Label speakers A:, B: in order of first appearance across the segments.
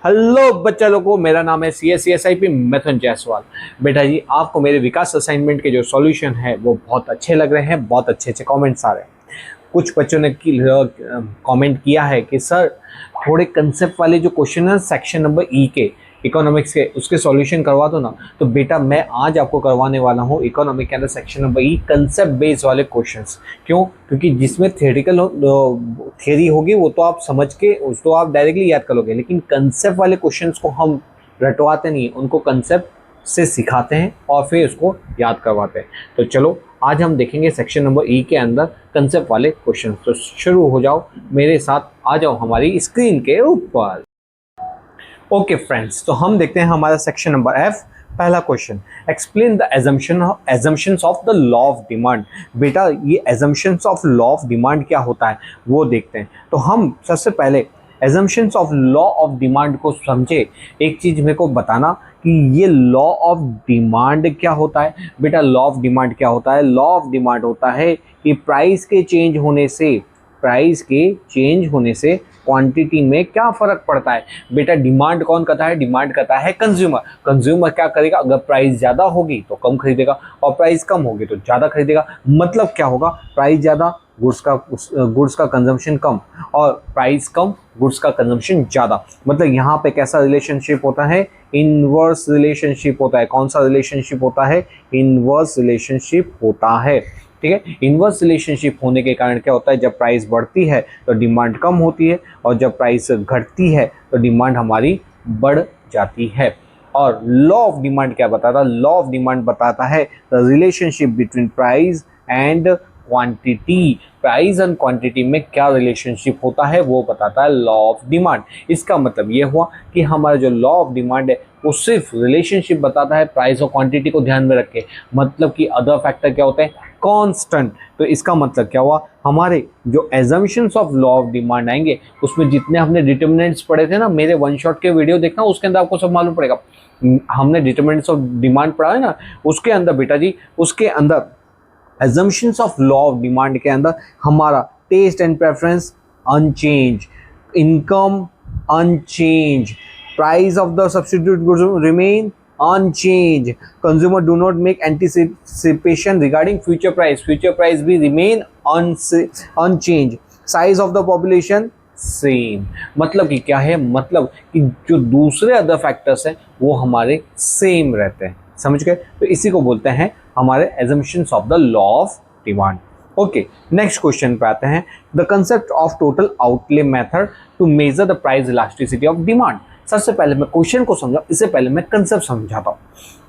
A: Hello बच्चा लोगों, मेरा नाम है CSCSIP मिथुन जायसवाल। बेटा जी, आपको मेरे विकास असाइनमेंट के जो सॉल्यूशन है वो बहुत अच्छे लग रहे हैं, बहुत अच्छे अच्छे कमेंट्स आ रहे हैं। कुछ बच्चों ने कमेंट किया है कि सर थोड़े कंसेप्ट वाले जो क्वेश्चन है सेक्शन नंबर ई के इकोनॉमिक्स के, उसके सॉल्यूशन करवा दो ना। तो बेटा मैं आज आपको करवाने वाला हूँ इकोनॉमिक के अंदर सेक्शन नंबर ई कंसेप्ट बेस्ड वाले क्वेश्चंस। क्यों? क्योंकि जिसमें थियोरिटिकल थियरी होगी वो तो आप समझ के उसको आप डायरेक्टली याद करोगे, लेकिन कंसेप्ट वाले क्वेश्चंस को हम रटवाते नहीं, उनको कंसेप्ट से सिखाते हैं और फिर उसको याद करवाते हैं। तो चलो आज हम देखेंगे सेक्शन नंबर ई के अंदर कंसेप्ट वाले क्वेश्चन। तो शुरू हो जाओ मेरे साथ, आ जाओ हमारी स्क्रीन के ऊपर। ओके फ्रेंड्स, तो हम देखते हैं हमारा सेक्शन नंबर एफ। पहला question, explain the assumptions of the law of demand. बेटा ये assumptions of law of demand क्या होता है वो देखते हैं। तो हम सबसे पहले assumptions of law of demand को समझे। एक चीज मेरे को बताना कि ये लॉ ऑफ डिमांड क्या होता है। बेटा लॉ ऑफ डिमांड क्या होता है? लॉ ऑफ डिमांड होता है कि प्राइस के चेंज होने से क्वांटिटी में क्या फर्क पड़ता है। बेटा डिमांड कौन करता है? डिमांड करता है कंज्यूमर। कंज्यूमर क्या करेगा? अगर प्राइस ज़्यादा होगी तो कम खरीदेगा और प्राइस कम होगी तो ज़्यादा खरीदेगा। मतलब क्या होगा? प्राइस ज़्यादा, गुड्स का कंजम्पशन कम, और प्राइस कम, गुड्स का कंजम्पशन ज़्यादा। मतलब यहाँ पे कैसा रिलेशनशिप होता है? इनवर्स रिलेशनशिप होता है। कौन सा रिलेशनशिप होता है? इनवर्स रिलेशनशिप होता है। ठीक है, इनवर्स रिलेशनशिप होने के कारण क्या होता है? जब प्राइस बढ़ती है तो डिमांड कम होती है, और जब प्राइस घटती है तो डिमांड हमारी बढ़ जाती है। और लॉ ऑफ डिमांड क्या बताता है? लॉ ऑफ डिमांड बताता है the relationship between price and quantity. Price and quantity में क्या रिलेशनशिप होता है वो बताता है लॉ ऑफ डिमांड। इसका मतलब ये हुआ कि हमारा जो लॉ ऑफ डिमांड है वो सिर्फ रिलेशनशिप बताता है प्राइस और क्वांटिटी को ध्यान में रख के। मतलब कि अदर फैक्टर क्या होते हैं? कांस्टेंट। तो इसका मतलब क्या हुआ? हमारे जो assumptions of law of demand आएंगे उसमें जितने हमने डिटर्मिनेंट्स पढ़े थे ना, मेरे वन शॉट के वीडियो देखना, उसके अंदर आपको सब मालूम पड़ेगा। हमने डिटर्मिनेंट्स ऑफ डिमांड पढ़ा है ना, उसके अंदर बेटा जी, उसके अंदर assumptions of law of demand के अंदर हमारा taste and preference unchange, income unchange, price of the substitute goods remain unchange, consumer do not make anticipation regarding future price भी remain unchange, size of the population same. मतलब कि क्या है? मतलब कि जो दूसरे अदर फैक्टर्स हैं वो हमारे सेम रहते हैं। समझ गए? तो इसी को बोलते हैं हमारे assumptions of the law of demand. Okay, next question पे आते हैं। The concept of total outlay method to measure the price elasticity of demand. सबसे पहले मैं क्वेश्चन को समझा, इससे पहले मैं कंसेप्ट समझाता हूँ।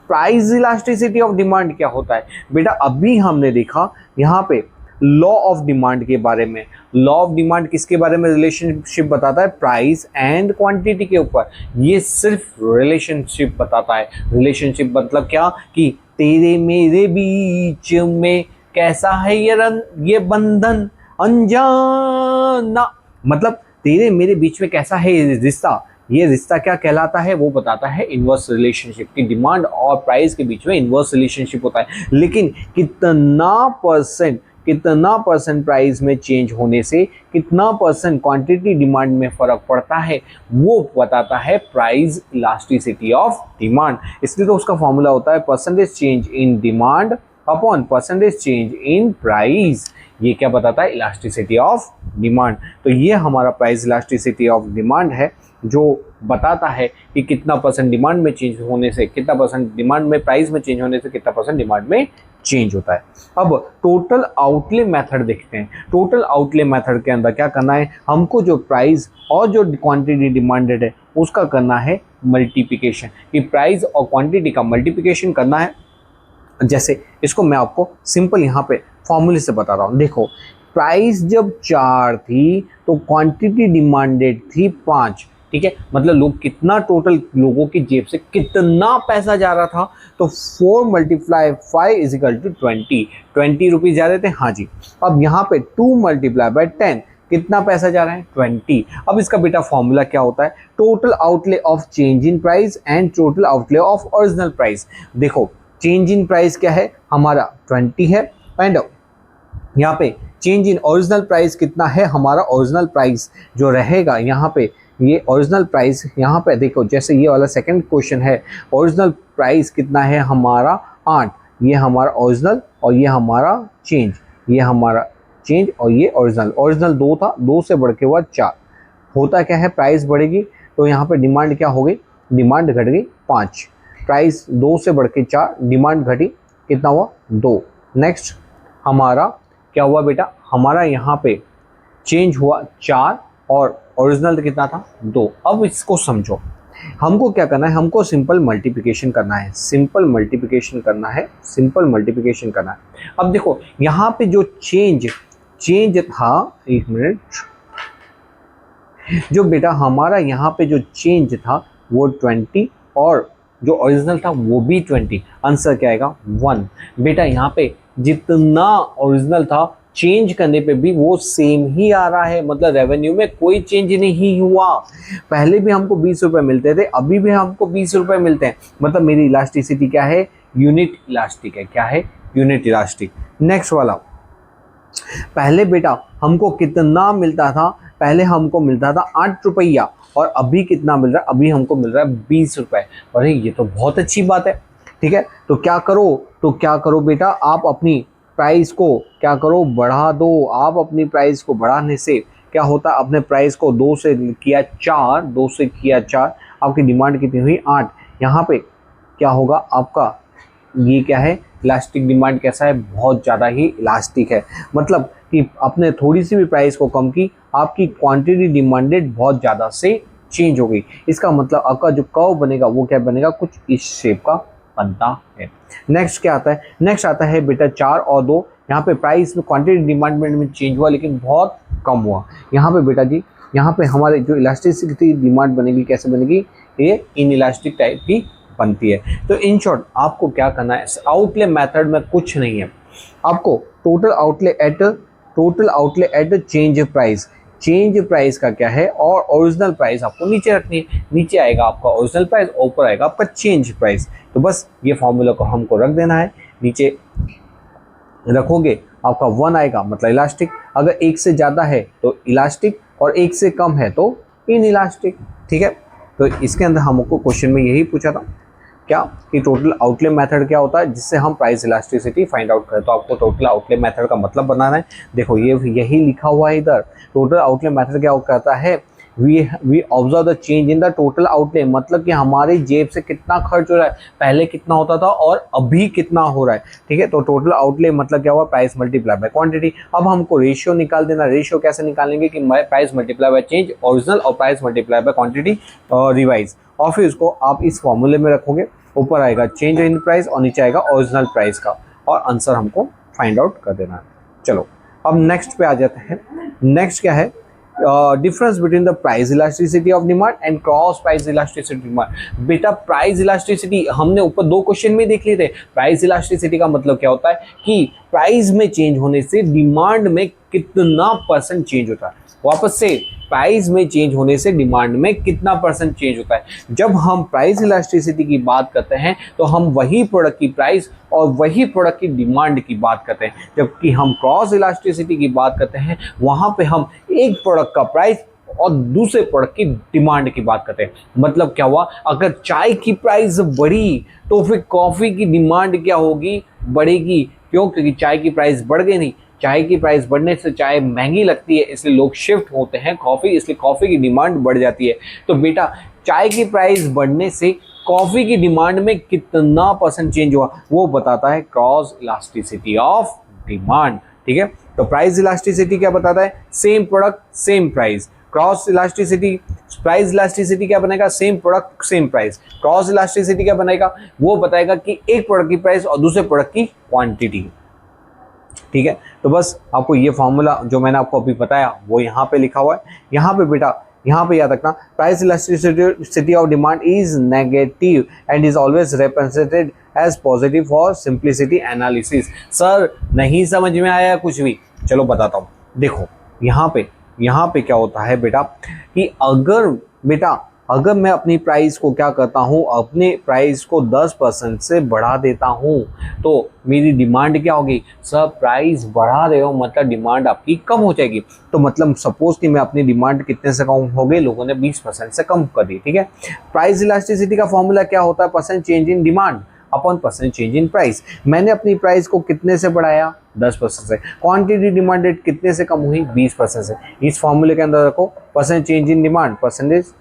A: प्राइस इलास्टिसिटी ऑफ डिमांड क्या होता है? बेटा अभी हमने देखा यहाँ पे लॉ ऑफ डिमांड के बारे में। लॉ ऑफ डिमांड किसके बारे में रिलेशनशिप बताता है? प्राइस एंड क्वांटिटी के ऊपर। ये सिर्फ रिलेशनशिप बताता है। रिलेशनशिप मतलब क्या? कि तेरे मेरे बीच में कैसा है ये बंधन अनजाना। मतलब तेरे मेरे बीच में कैसा है ये रिश्ता। ये रिश्ता क्या कहलाता है? वो बताता है इनवर्स रिलेशनशिप। की डिमांड और प्राइस के बीच में इनवर्स रिलेशनशिप होता है। लेकिन कितना परसेंट प्राइस में चेंज होने से कितना परसेंट क्वांटिटी डिमांड में फर्क पड़ता है वो बताता है प्राइस इलास्टिसिटी ऑफ डिमांड। इसलिए तो उसका फॉर्मूला होता है percentage change in demand upon percentage change in price. ये क्या बताता है? Elasticity of demand. तो ये हमारा प्राइस इलास्टिसिटी ऑफ डिमांड है, जो बताता है कि कितना परसेंट डिमांड में चेंज होने से, कितना परसेंट डिमांड में प्राइस में चेंज होने से कितना परसेंट डिमांड में चेंज होता है। अब टोटल आउटले मेथड देखते हैं। टोटल आउटले मेथड के अंदर क्या करना है? हमको जो प्राइस और जो क्वांटिटी डिमांडेड है उसका करना है मल्टीप्लिकेशन। कि प्राइस और क्वांटिटी का मल्टीप्लिकेशन करना है। जैसे इसको मैं आपको सिंपल यहाँ पे फॉर्मूले से बता रहा हूँ। देखो, प्राइस जब 4 थी तो क्वांटिटी डिमांडेड थी 5। ठीक है, मतलब लोग कितना, टोटल लोगों की जेब से कितना पैसा जा रहा था। तो 4 × 5 = 20 रुपीज़ जा रहे थे। हाँ जी। अब यहाँ पे 2 × 10 कितना पैसा जा रहा है? 20। अब इसका बेटा फॉर्मूला क्या होता है? Total outlay of change in price and total outlay of original price. देखो, चेंज इन प्राइस क्या है? हमारा 20 है, एंड यहाँ पे चेंज इन ओरिजिनल प्राइस कितना है? हमारा ओरिजिनल प्राइस जो रहेगा यहाँ पे ये ओरिजिनल प्राइस यहाँ पे देखो, जैसे ये वाला सेकंड क्वेश्चन है, ओरिजिनल प्राइस कितना है हमारा 8, ये हमारा ओरिजिनल और ये हमारा चेंज, ये हमारा चेंज और ये ओरिजिनल। ओरिजिनल 2 था, 2 से बढ़ के हुआ 4। होता क्या है, प्राइस बढ़ेगी तो यहाँ पे डिमांड क्या हो गई, डिमांड घट गई 5। प्राइस 2 से बढ़ के 4, डिमांड घटी, कितना हुआ 2। नेक्स्ट हमारा क्या हुआ बेटा, हमारा यहाँ पे चेंज हुआ 4 और ओरिजिनल कितना था 2। अब इसको समझो, हमको क्या करना है, हमको सिंपल मल्टीप्लिकेशन करना है, सिंपल मल्टीप्लिकेशन करना है, सिंपल मल्टीप्लिकेशन करना है। अब देखो यहाँ पे जो चेंज था, एक मिनट, जो बेटा हमारा यहाँ पे जो चेंज था वो 20 और जो ओरिजिनल था वो भी 20। आंसर क्या आएगा 1। बेटा यहाँ पे जितना ओरिजिनल था चेंज करने पे भी वो सेम ही आ रहा है, मतलब रेवेन्यू में कोई चेंज नहीं हुआ। पहले भी हमको 20 रुपए मिलते थे, अभी भी हमको 20 रुपए मिलते हैं, मतलब मेरी इलास्टिसिटी क्या है, यूनिट इलास्टिक है। क्या है, यूनिट इलास्टिक। नेक्स्ट वाला, पहले बेटा हमको कितना मिलता था, पहले हमको मिलता था 8 रुपया और अभी कितना मिल रहा है, अभी हमको मिल रहा है 20 रुपए। अरे ये तो बहुत अच्छी बात है। ठीक है, तो क्या करो बेटा, आप अपनी प्राइस को क्या करो, बढ़ा दो। आप अपनी प्राइस को बढ़ाने से क्या होता है, अपने प्राइस को 2 से किया 4, 2 से किया 4, आपकी डिमांड कितनी हुई 8। यहाँ पे क्या होगा आपका, ये क्या है, इलास्टिक डिमांड कैसा है, बहुत ज़्यादा ही इलास्टिक है। मतलब कि आपने थोड़ी सी भी प्राइस को कम की, आपकी क्वांटिटी डिमांडेड बहुत ज़्यादा से चेंज हो गई। इसका मतलब आपका जो कर्व बनेगा वो क्या बनेगा, कुछ इस शेप का बनता है। नेक्स्ट क्या आता है, नेक्स्ट आता है बेटा 4 और 2। यहाँ पे प्राइस में क्वांटिटी डिमांड में चेंज हुआ लेकिन बहुत कम हुआ। यहाँ पे बेटा जी, यहाँ पे हमारे जो इलास्टिसिटी डिमांड बनेगी कैसे बनेगी, ये इन इलास्टिक टाइप की बनती है। तो इन शॉर्ट आपको क्या करना है, आउटले मेथड में कुछ नहीं है, आपको total outlay at change price, change price का क्या है और ओरिजिनल प्राइस आपको नीचे रखनी है। नीचे आएगा आपका ओरिजिनल प्राइस, ऊपर आएगा आपका चेंज प्राइस। तो बस ये फॉर्मूला को हमको रख देना है, नीचे रखोगे आपका 1 आएगा मतलब इलास्टिक, अगर 1 से ज़्यादा है तो इलास्टिक और 1 से कम है तो इन इलास्टिक। ठीक है, तो इसके अंदर हमको क्वेश्चन में यही पूछा था क्या कि टोटल आउटले मेथड क्या होता है, जिससे हम प्राइस इलास्टिसिटी फाइंड आउट करें। तो आपको टोटल आउटले मेथड का मतलब बनाना है। देखो ये यही लिखा हुआ है इधर, टोटल आउटले मेथड क्या कहता है, we observe the change in the total outlay, मतलब कि हमारी जेब से कितना खर्च हो रहा है, पहले कितना होता था और अभी कितना हो रहा है। ठीक है, तो टोटल आउटले मतलब क्या हुआ, प्राइस मल्टीप्लाई बाय क्वांटिटी। अब हमको रेशियो निकाल देना। रेशियो कैसे निकालेंगे कि price multiply by change original और price multiply by quantity revise, और फिर उसको आप इस फॉर्मूले में रखोगे। ऊपर आएगा चेंज इन प्राइस और नीचे आएगा ओरिजिनल प्राइस का, और आंसर हमको फाइंड आउट कर देना है। चलो अब नेक्स्ट पे आ जाते हैं। नेक्स्ट क्या है, difference between the price elasticity of demand and cross price elasticity demand. बेटा प्राइस इलास्टिसिटी हमने ऊपर 2 क्वेश्चन में देख लिए थे। प्राइस इलास्टिसिटी का मतलब क्या होता है कि प्राइस में चेंज होने से डिमांड में कितना % चेंज होता है। वापस से, प्राइस में चेंज होने से डिमांड में कितना % चेंज होता है। जब हम प्राइस इलास्टिसिटी की बात करते हैं तो हम वही प्रोडक्ट की प्राइस और वही प्रोडक्ट की डिमांड की बात करते हैं, जबकि हम क्रॉस इलास्टिसिटी की बात करते हैं वहां पे हम एक प्रोडक्ट का प्राइस और दूसरे प्रोडक्ट की डिमांड की बात करते हैं। मतलब क्या हुआ, अगर चाय की प्राइस बढ़ी तो फिर कॉफी की डिमांड क्या होगी, बढ़ेगी। क्यों, क्योंकि चाय की प्राइस बढ़ गई नहीं, चाय की प्राइस बढ़ने से चाय महंगी लगती है, इसलिए लोग शिफ्ट होते हैं कॉफ़ी, इसलिए कॉफ़ी की डिमांड बढ़ जाती है। तो बेटा चाय की प्राइस बढ़ने से कॉफ़ी की डिमांड में कितना % चेंज हुआ, वो बताता है क्रॉस इलास्टिसिटी ऑफ डिमांड। ठीक है, तो प्राइस इलास्टिसिटी क्या बताता है, same product same price. Cross elasticity, price elasticity क्या बनेगा, same product same price. Cross elasticity क्या बनेगा, वो बताएगा कि एक प्रोडक्ट की प्राइस और दूसरे प्रोडक्ट की क्वांटिटी। ठीक है, तो बस आपको ये फॉर्मूला जो मैंने आपको अभी बताया वो यहाँ पे लिखा हुआ है। यहाँ पे बेटा, यहाँ पे याद रखना, price elasticity of demand is negative and is always represented as positive for simplicity analysis. Sir नहीं समझ में आया कुछ भी, चलो बताता हूँ। देखो यहाँ पे क्या होता है बेटा कि अगर बेटा अगर मैं अपनी प्राइस को क्या करता हूँ, अपने प्राइस को 10% से बढ़ा देता हूँ तो मेरी डिमांड क्या होगी? सर प्राइस बढ़ा रहे हो मतलब डिमांड आपकी कम हो जाएगी। तो मतलब सपोज कि मैं अपनी डिमांड कितने से कम हो गई, लोगों ने 20% से कम कर दी, ठीक है। प्राइस इलास्टिसिटी का फॉर्मूला क्या होता है? Percent change in demand upon percent change in price. मैंने अपनी प्राइस को कितने से बढ़ाया? 10% से। क्वांटिटी डिमांडेड कितने से कम हुई? 20% से। इस फॉर्मूले के अंदर रखो percent change in demand, percentage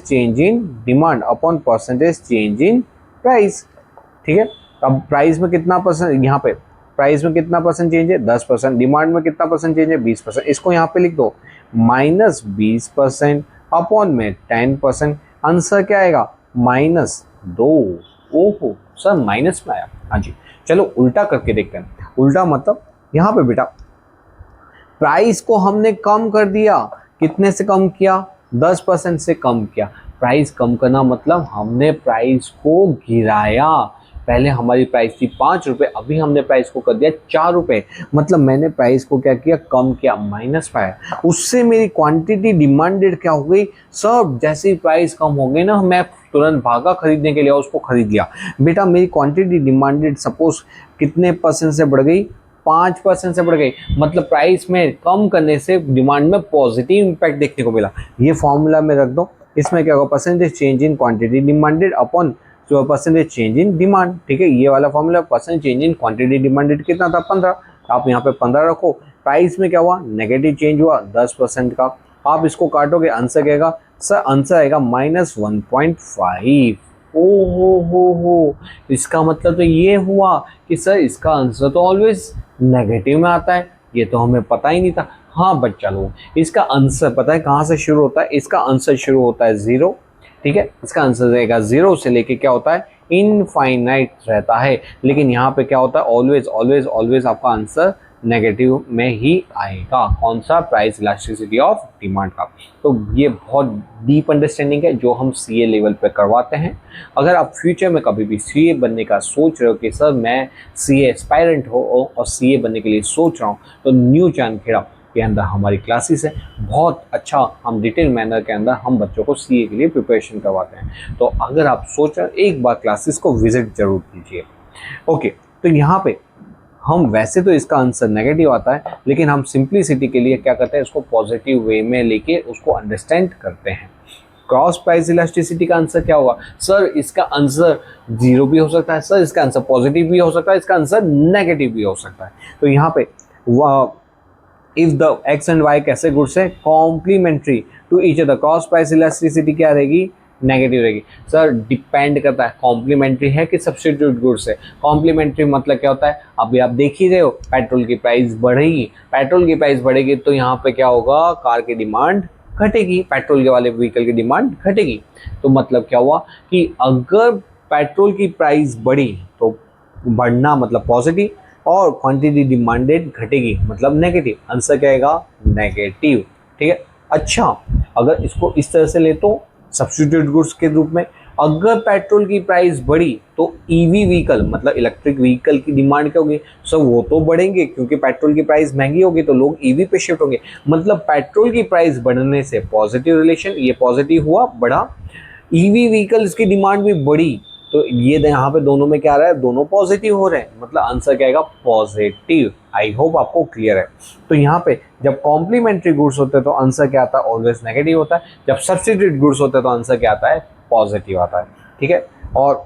A: change in demand upon percentage change in price, ठीक है। अब प्राइस में कितना परसेंट, यहाँ पे प्राइस में कितना परसेंट चेंज है? 10%। डिमांड में कितना परसेंट चेंज है? 20%। इसको यहाँ पे लिख दो -20% अपॉन में 10%। आंसर क्या आएगा? -2। ओहो सर माइनस में आया। हाँ जी, चलो उल्टा करके देखते हैं। उल्टा मतलब यहाँ पे बेटा प्राइस को हमने कम कर दिया, कितने से कम किया? 10% से कम किया। प्राइस कम करना मतलब हमने प्राइस को गिराया। पहले हमारी प्राइस थी 5 रुपये, अभी हमने प्राइस को कर दिया 4 रुपये। मतलब मैंने प्राइस को क्या किया? कम किया, माइनस पाया। उससे मेरी क्वांटिटी डिमांडेड क्या हो गई? सब जैसे ही प्राइस कम हो गई ना, मैं तुरंत भागा खरीदने के लिए, उसको खरीद लिया। बेटा मेरी क्वांटिटी डिमांडेड सपोज कितने परसेंट से बढ़ गई? 5% से बढ़ गई। मतलब प्राइस में कम करने से डिमांड में पॉजिटिव इंपैक्ट देखने को मिला। ये फॉर्मूला में रख दो। इसमें क्या होगा? Percentage change in quantity demanded upon percentage change in demand, ठीक है। ये वाला formula percent change in quantity demanded कितना था? 15। आप यहाँ पे 15 रखो। प्राइस में क्या हुआ? नेगेटिव चेंज हुआ 10% का। आप इसको काटोगे, आंसर क्या आएगा? सर आंसर आएगा -1.5। हो, इसका मतलब तो ये हुआ कि सर इसका आंसर तो ऑलवेज नेगेटिव में आता है। ये तो हमें पता ही नहीं था। हाँ बच्चा लोग, इसका आंसर पता है कहाँ से शुरू होता है? इसका आंसर शुरू होता है 0, ठीक है। इसका आंसर रहेगा 0 से लेके क्या होता है? इनफाइनाइट रहता है। लेकिन यहाँ पे क्या होता है? ऑलवेज ऑलवेज ऑलवेज आपका आंसर नेगेटिव में ही आएगा। कौन सा? प्राइस इलास्टिसिटी ऑफ डिमांड का। तो ये बहुत डीप अंडरस्टैंडिंग है जो हम सीए लेवल पे करवाते हैं। अगर आप फ्यूचर में कभी भी सीए बनने का सोच रहे हो कि सर मैं सीए एस्पायरेंट हो और सीए बनने के लिए सोच रहा हूँ, तो न्यू चांदखेड़ा के अंदर हमारी क्लासेस है। बहुत अच्छा हम डिटेल मैनर के अंदर हम बच्चों को सीए के लिए प्रिपरेशन करवाते हैं। तो अगर आप सोच रहे हैं, एक बार क्लासेस को विजिट जरूर कीजिए। ओके, तो यहाँ पे हम वैसे तो इसका आंसर नेगेटिव आता है, लेकिन हम सिंप्लिसिटी के लिए क्या करते हैं? इसको पॉजिटिव वे में लेके उसको अंडरस्टैंड करते हैं। क्रॉस प्राइस इलास्टिसिटी का आंसर क्या होगा? सर इसका आंसर 0 भी हो सकता है, सर इसका आंसर पॉजिटिव भी हो सकता है, इसका आंसर नेगेटिव भी हो सकता है। तो यहाँ पे if the X and Y कैसे गुड्स है? Complementary to each other. Cross price elasticity क्या रहेगी? नेगेटिव रहेगी। सर डिपेंड करता है कॉम्प्लीमेंट्री है कि सब्स्टिट्यूट गुड्स है। कॉम्प्लीमेंट्री मतलब क्या होता है? अभी आप देख ही रहे हो, पेट्रोल की प्राइस बढ़ेगी, पेट्रोल की प्राइस बढ़ेगी तो यहाँ पे क्या होगा? कार की डिमांड घटेगी, पेट्रोल के वाले व्हीकल की डिमांड घटेगी। तो मतलब क्या हुआ कि अगर पेट्रोल की प्राइस बढ़ी तो बढ़ना मतलब पॉजिटिव, और क्वांटिटी डिमांडेड घटेगी मतलब नेगेटिव। आंसर क्या आएगा? नेगेटिव, ठीक है। अच्छा, अगर इसको इस तरह से ले तो सब्स्टिट्यूट गुड्स के रूप में, अगर पेट्रोल की प्राइस बढ़ी तो ईवी व्हीकल मतलब इलेक्ट्रिक व्हीकल की डिमांड क्या होगी? सो वो तो बढ़ेंगे क्योंकि पेट्रोल की प्राइस महंगी होगी तो लोग ईवी पे शिफ्ट होंगे। मतलब पेट्रोल की प्राइस बढ़ने से पॉजिटिव रिलेशन, ये पॉजिटिव हुआ, बढ़ा। ईवी व्हीकल्स की डिमांड भी बढ़ी, तो ये यहाँ पे दोनों में क्या आ रहा है? दोनों पॉजिटिव हो रहे हैं। मतलब आंसर क्या आएगा? पॉजिटिव। आई होप आपको क्लियर है। तो यहाँ पे जब कॉम्प्लीमेंट्री गुड्स होते हैं तो आंसर क्या आता है? ऑलवेज नेगेटिव होता है। जब सब्स्टिट्यूट गुड्स होते हैं तो आंसर क्या आता है? पॉजिटिव आता है, ठीक है। और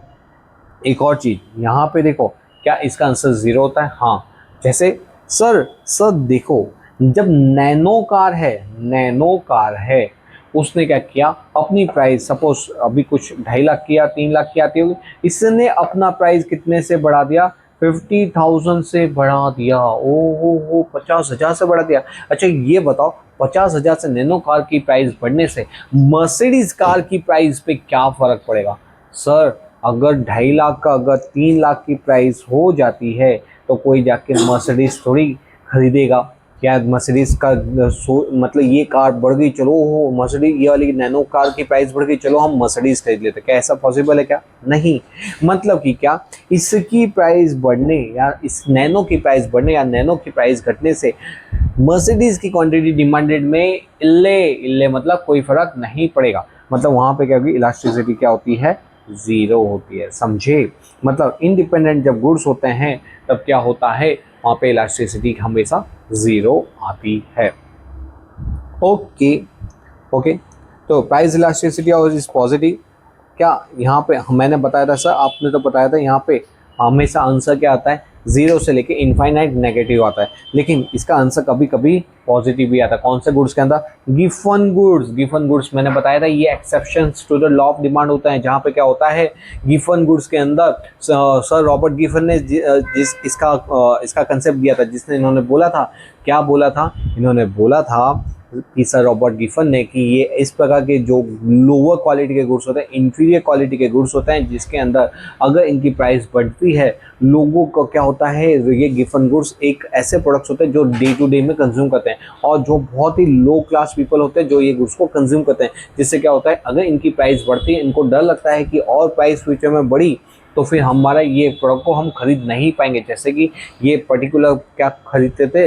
A: एक और चीज यहाँ पे देखो, क्या इसका आंसर 0 होता है? हाँ। जैसे सर देखो, जब नैनो कार है, उसने क्या किया? अपनी प्राइस सपोज अभी कुछ 2.5 लाख की या 3 लाख की आती होगी, इसने अपना प्राइस कितने से बढ़ा दिया? 50,000 से बढ़ा दिया। ओहो 50,000 से बढ़ा दिया। अच्छा ये बताओ, 50,000 से नैनो कार की प्राइस बढ़ने से मर्सिडीज कार की प्राइस पे क्या फर्क पड़ेगा? सर अगर 2.5 लाख का अगर 3 लाख की प्राइस हो जाती है तो कोई जाके मर्सिडीज थोड़ी खरीदेगा। क्या मर्सिडीज का मतलब ये कार बढ़ गई, चलो हो मर्सिडीज, ये वाली नैनो कार की प्राइस बढ़ गई, चलो हम मर्सिडीज खरीद लेते। क्या ऐसा पॉसिबल है? क्या नहीं। मतलब कि क्या इसकी प्राइस बढ़ने या इस नैनो की प्राइस बढ़ने या नैनो की प्राइस घटने से मर्सिडीज की क्वांटिटी डिमांडेड में इल्ले इल्ले मतलब कोई फर्क नहीं पड़ेगा, मतलब वहां पे क्या होगी, इलास्टिसिटी क्या होती है, जीरो होती है, समझे। मतलब इंडिपेंडेंट जब गुड्स होते हैं तब क्या होता है, वहां पे इलास्टिसिटी हमेशा जीरो आती है। ओके ओके, तो प्राइस इलास्टिसिटी और इज पॉजिटिव, क्या यहाँ पे मैंने बताया था सर, आपने तो बताया था यहाँ पे हमेशा आंसर क्या आता है, जीरो से लेके इनफाइनाइट नेगेटिव आता है, लेकिन इसका आंसर कभी कभी पॉजिटिव भी आता है। कौन से गुड्स के अंदर, गिफन गुड्स। गिफन गुड्स मैंने बताया था ये exceptions to the law of demand होता है, जहाँ पे क्या होता है, गिफन गुड्स के अंदर सर रॉबर्ट गिफन ने इसका कंसेप्ट दिया था, जिसने इन्होंने बोला था, क्या बोला था, इन्होंने बोला था कि सर रॉबर्ट गिफन ने कि ये इस प्रकार के जो लोअर क्वालिटी के गुड्स होते हैं, इंफीरियर क्वालिटी के गुड्स होते हैं, जिसके अंदर अगर इनकी प्राइस बढ़ती है, लोगों को क्या होता है, ये गिफन गुड्स एक ऐसे प्रोडक्ट्स होते हैं जो डे टू डे में कंज्यूम करते हैं, और जो बहुत ही लो क्लास पीपल होते हैं जो ये गुड्स को कंज्यूम करते हैं, जिससे क्या होता है, अगर इनकी प्राइस बढ़ती है, इनको डर लगता है कि और प्राइस फ्यूचर में बढ़ी तो फिर हमारा ये प्रोडक्ट को हम खरीद नहीं पाएंगे। जैसे कि ये पर्टिकुलर क्या खरीदते थे,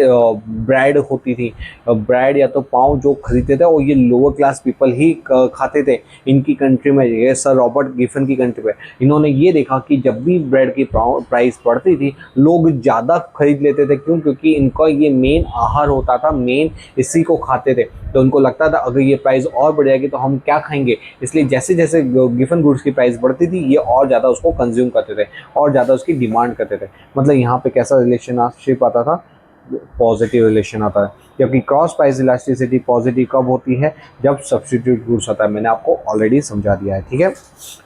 A: ब्रेड होती थी, ब्रेड या तो पाव जो खरीदते थे, और ये लोअर क्लास पीपल ही खाते थे इनकी कंट्री में, ये सर रॉबर्ट गिफन की कंट्री में। इन्होंने ये देखा कि जब भी ब्रेड की प्राइस बढ़ती थी, लोग ज़्यादा खरीद लेते थे, क्यों, क्योंकि इनका ये मेन आहार होता था, मेन इसी को खाते थे, तो उनको लगता था अगर ये प्राइस और बढ़ जाएगी तो हम क्या खाएंगे, इसलिए जैसे जैसे गिफन गुड्स की प्राइस बढ़ती थी, ये और ज़्यादा उसको कंज्यूम करते थे और ज़्यादा उसकी डिमांड करते थे। मतलब यहाँ पे कैसा रिलेशनशिप आता था, पॉजिटिव रिलेशन आता है। जबकि क्रॉस प्राइस इलास्टिसिटी पॉजिटिव कब होती है, जब सब्स्टिट्यूट गुड्स आता है, मैंने आपको ऑलरेडी समझा दिया है, ठीक है।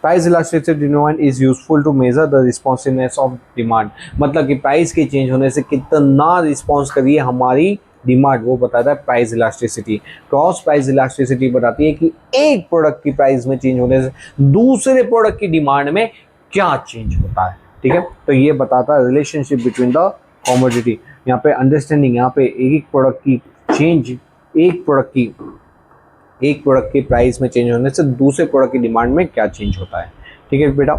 A: Price elasticity demand is useful to measure the responsiveness of demand, मतलब कि प्राइस के चेंज होने से कितना रिस्पॉन्स करिए हमारी डिमांड, वो बताता है price elasticity. Cross price elasticity बताती है कि एक प्रोडक्ट की प्राइस में चेंज होने से दूसरे प्रोडक्ट की डिमांड में क्या चेंज होता है, ठीक है। तो ये बताता है रिलेशनशिप बिटवीन द कमोडिटी। यहाँ पे अंडरस्टैंडिंग, यहाँ पे एक प्रोडक्ट की चेंज, एक प्रोडक्ट की प्राइस में चेंज होने से दूसरे प्रोडक्ट की डिमांड में क्या चेंज होता है, ठीक है बेटा।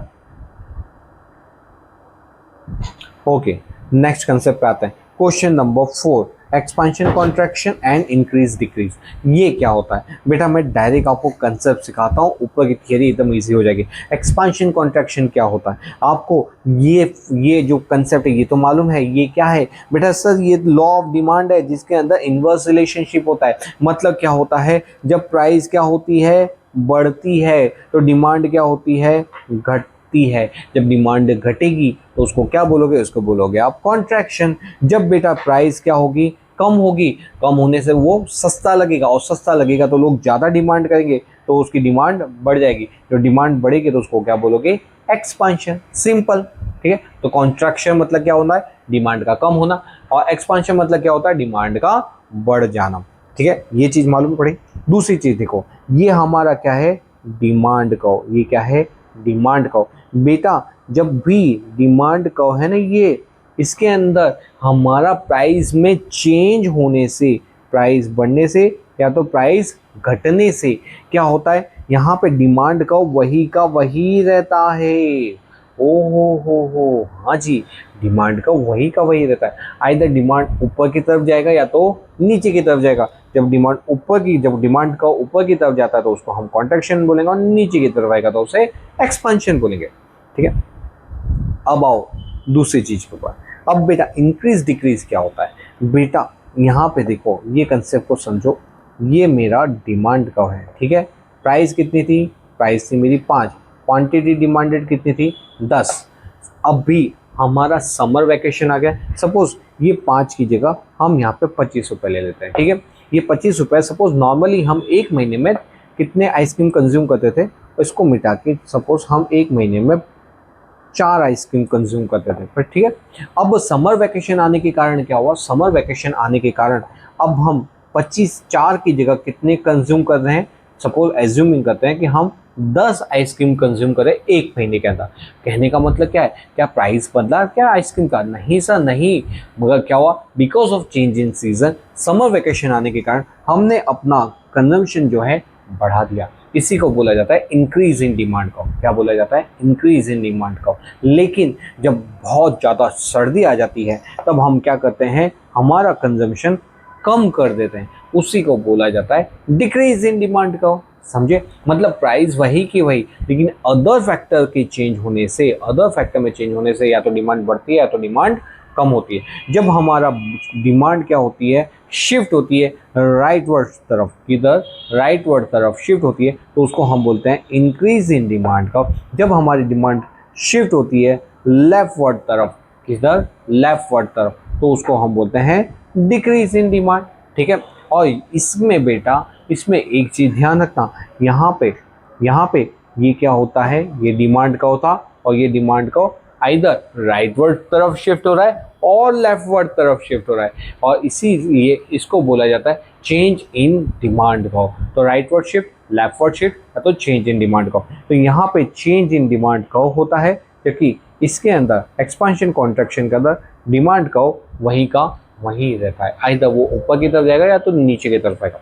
A: ओके, नेक्स्ट कंसेप्ट पे आते हैं। Question number 4, expansion contraction and increase decrease, ये क्या होता है बेटा। मैं डायरेक्ट आपको कंसेप्ट सिखाता हूँ, ऊपर की थियरी एकदम इजी हो जाएगी। एक्सपांशन कॉन्ट्रैक्शन क्या होता है, आपको ये जो कंसेप्ट है ये तो मालूम है, ये क्या है बेटा। सर ये लॉ ऑफ डिमांड है, जिसके अंदर इन्वर्स रिलेशनशिप होता है। मतलब क्या होता है, जब प्राइस क्या होती है, बढ़ती है, तो डिमांड क्या होती है, घटती है। जब डिमांड घटेगी तो उसको क्या बोलोगे, उसको बोलोगे आप कॉन्ट्रैक्शन। जब बेटा प्राइस क्या होगी, कम होगी, कम होने से वो सस्ता लगेगा, और सस्ता लगेगा तो लोग ज़्यादा डिमांड करेंगे, तो उसकी डिमांड बढ़ जाएगी। जो डिमांड बढ़ेगी तो उसको क्या बोलोगे, एक्सपांशन, सिंपल, ठीक है। तो कॉन्ट्रैक्शन मतलब क्या होता है, डिमांड का कम होना, और एक्सपांशन मतलब क्या होता है, डिमांड का बढ़ जाना, ठीक है। ये चीज़ मालूम पड़ी। दूसरी चीज़ देखो, ये हमारा क्या है, डिमांड कर्व, ये क्या है, डिमांड कर्व। बेटा जब भी डिमांड कर्व है ना, ये इसके अंदर हमारा प्राइस में चेंज होने से, प्राइस बढ़ने से या तो प्राइस घटने से क्या होता है, यहाँ पे डिमांड का वही रहता है। ओ हो, हाँ जी, डिमांड का वही रहता है। आइदर डिमांड ऊपर की तरफ जाएगा या तो नीचे की तरफ जाएगा। जब डिमांड का ऊपर की तरफ जाता है तो उसको हम कॉन्ट्रैक्शन बोलेंगे, और नीचे की तरफ आएगा तो उसे एक्सपांशन बोलेंगे, ठीक है। अब आओ दूसरी चीज के ऊपर। अब बेटा इंक्रीज डिक्रीज क्या होता है बेटा, यहाँ पे देखो, ये कंसेप्ट को समझो। ये मेरा डिमांड कर्व है, ठीक है। प्राइस कितनी थी, प्राइस थी मेरी 5, क्वांटिटी डिमांडेड कितनी थी, 10। अब भी हमारा समर वैकेशन आ गया, सपोज ये 5 की जगह हम यहाँ पे 25 रुपये ले लेते हैं, ठीक है। ये 25 रुपये सपोज नॉर्मली हम एक महीने में कितने आइसक्रीम कंज्यूम करते थे, इसको मिटा के सपोज हम एक महीने में 4 आइसक्रीम कंज्यूम करते थे, पर ठीक है। अब समर वैकेशन आने के कारण क्या हुआ, समर वैकेशन आने के कारण अब हम 4 की जगह कितने कंज्यूम कर रहे हैं, सपोज एज्यूमिंग करते हैं कि हम 10 आइसक्रीम कंज्यूम करें एक महीने के अंदर। कहने का मतलब क्या है, क्या प्राइस बदला क्या आइसक्रीम का, नहीं सर नहीं, मगर क्या हुआ, because of change in season, summer vacation आने के कारण हमने अपना कंजम्पशन जो है बढ़ा दिया। इसी को बोला जाता है इंक्रीज इन डिमांड कर्व। क्या बोला जाता है, इंक्रीज इन डिमांड कर्व। लेकिन जब बहुत ज़्यादा सर्दी आ जाती है तब हम क्या करते हैं, हमारा कंजम्पशन कम कर देते हैं, उसी को बोला जाता है डिक्रीज इन डिमांड कर्व। समझे? मतलब प्राइस वही की वही, लेकिन अदर फैक्टर के चेंज होने से, अदर फैक्टर में चेंज होने से या तो डिमांड बढ़ती है या तो डिमांड कम होती है। जब हमारा डिमांड क्या होती है, शिफ्ट होती है राइटवर्ड तरफ, किधर, राइटवर्ड तरफ शिफ्ट होती है, तो उसको हम बोलते हैं इंक्रीज इन डिमांड कर्व। जब हमारी डिमांड शिफ्ट होती है लेफ्टवर्ड तरफ, किधर, लेफ्टवर्ड तरफ, तो उसको हम बोलते हैं डिक्रीज इन डिमांड। ठीक है? और इसमें बेटा, इसमें एक चीज ध्यान रखना, यहाँ पे ये क्या होता है, ये डिमांड का होता, और ये डिमांड का आइदर राइटवर्ड तरफ शिफ्ट हो रहा है और लेफ्टवर्ड तरफ शिफ्ट हो रहा है, और इसीलिए इसको बोला जाता है चेंज इन डिमांड कर्व। तो राइटवर्ड शिफ्ट, लेफ्टवर्ड शिफ्ट, या तो चेंज इन डिमांड कर्व। तो यहाँ पे चेंज इन डिमांड कर्व होता है, क्योंकि इसके अंदर एक्सपांशन कॉन्ट्रैक्शन के अंदर डिमांड कर्व वहीं का वहीं रहता है, आइदर वो ऊपर की तरफ जाएगा या तो नीचे की तरफ आएगा।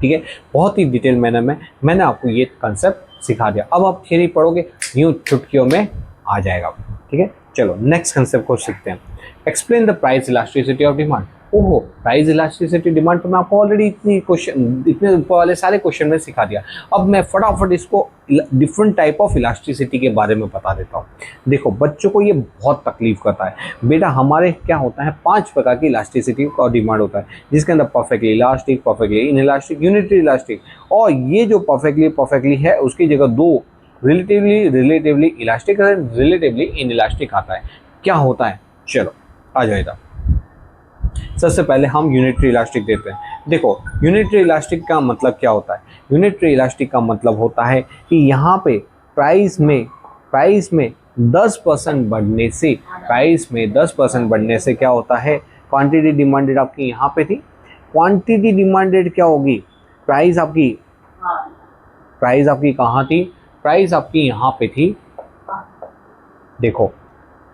A: ठीक है? बहुत ही डिटेल मैनर में मैंने आपको ये कंसेप्ट सिखा दिया। अब आप थियरी पढ़ोगे, यूं चुटकियों में आ जाएगा। ठीक है? चलो नेक्स्ट कंसेप्ट को सीखते हैं। Explain the price elasticity of demand. ओहो, प्राइस इलास्टिसिटी डिमांड तो मैं आपको ऑलरेडी इतने ऊपर वाले सारे क्वेश्चन में सिखा दिया। अब मैं फटाफट इसको डिफरेंट टाइप ऑफ इलास्टिसिटी के बारे में बता देता हूँ। देखो, बच्चों को ये बहुत तकलीफ करता है बेटा। हमारे क्या होता है, 5 प्रकार की इलास्टिसिटी और डिमांड होता है, जिसके अंदर perfectly elastic, perfectly in elastic, unitary elastic, और ये जो परफेक्टली है उसकी जगह 2 रिलेटिवली इलास्टिक और रिलेटिवली इन इलास्टिक आता है। क्या होता है, चलो आ जाओ इधर। सबसे पहले हम यूनिटरी इलास्टिक देते हैं। देखो, यूनिटरी इलास्टिक का मतलब क्या होता है? यूनिटरी इलास्टिक का मतलब होता है कि यहाँ पे प्राइस में 10% बढ़ने से, प्राइस में 10% बढ़ने से क्या होता है, क्वांटिटी डिमांडेड आपकी यहाँ पे थी, क्वांटिटी डिमांडेड क्या होगी, प्राइस आपकी कहाँ थी, प्राइस आपकी यहाँ पे थी। देखो,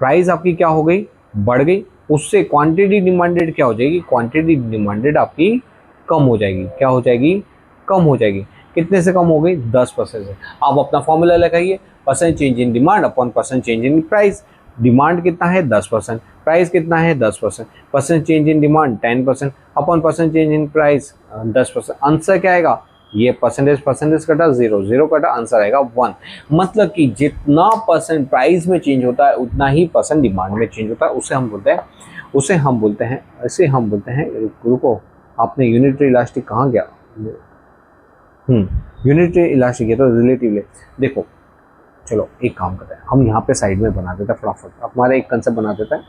A: प्राइस आपकी क्या हो गई, बढ़ गई, उससे क्वांटिटी डिमांडेड क्या हो जाएगी, क्वांटिटी डिमांडेड आपकी कम हो जाएगी। क्या हो जाएगी, कम हो जाएगी। कितने से कम हो गई, 10% से। आप अपना फॉर्मूला लगाइए, percent change in demand upon percent change in price. Demand कितना है, 10%, प्राइस कितना है, 10%, percent change in demand 10% upon percent change in price 10%। Answer क्या आएगा, ये परसेंटेज कटा 0 कटा, आंसर आएगा 1। मतलब कि जितना परसेंट प्राइस में चेंज होता है उतना ही परसेंट डिमांड में चेंज होता है। उसे हम बोलते हैं रुको, आपने यूनिटरी इलास्टिक कहाँ गया, यूनिटरी इलास्टिक है तो रिलेटिवली। देखो, चलो एक काम करते हैं, हम यहाँ पे साइड में बना देते हैं फटाफट, हमारा एक कंसेप्ट बना देता है।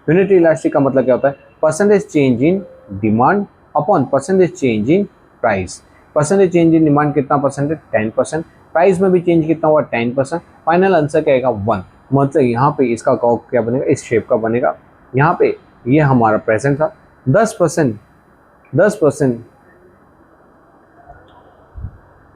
A: यूनिटरी इलास्टिक का मतलब क्या होता है, percentage change in demand upon percentage change in price. Percentage change in demand कितना परसेंट है, 10%, प्राइस में भी चेंज कितना हुआ, 10%, फाइनल आंसर क्या आएगा, 1। मतलब यहाँ पे इसका कर्व क्या बनेगा, इस शेप का बनेगा। यहाँ पे ये हमारा प्रेजेंट था, 10%,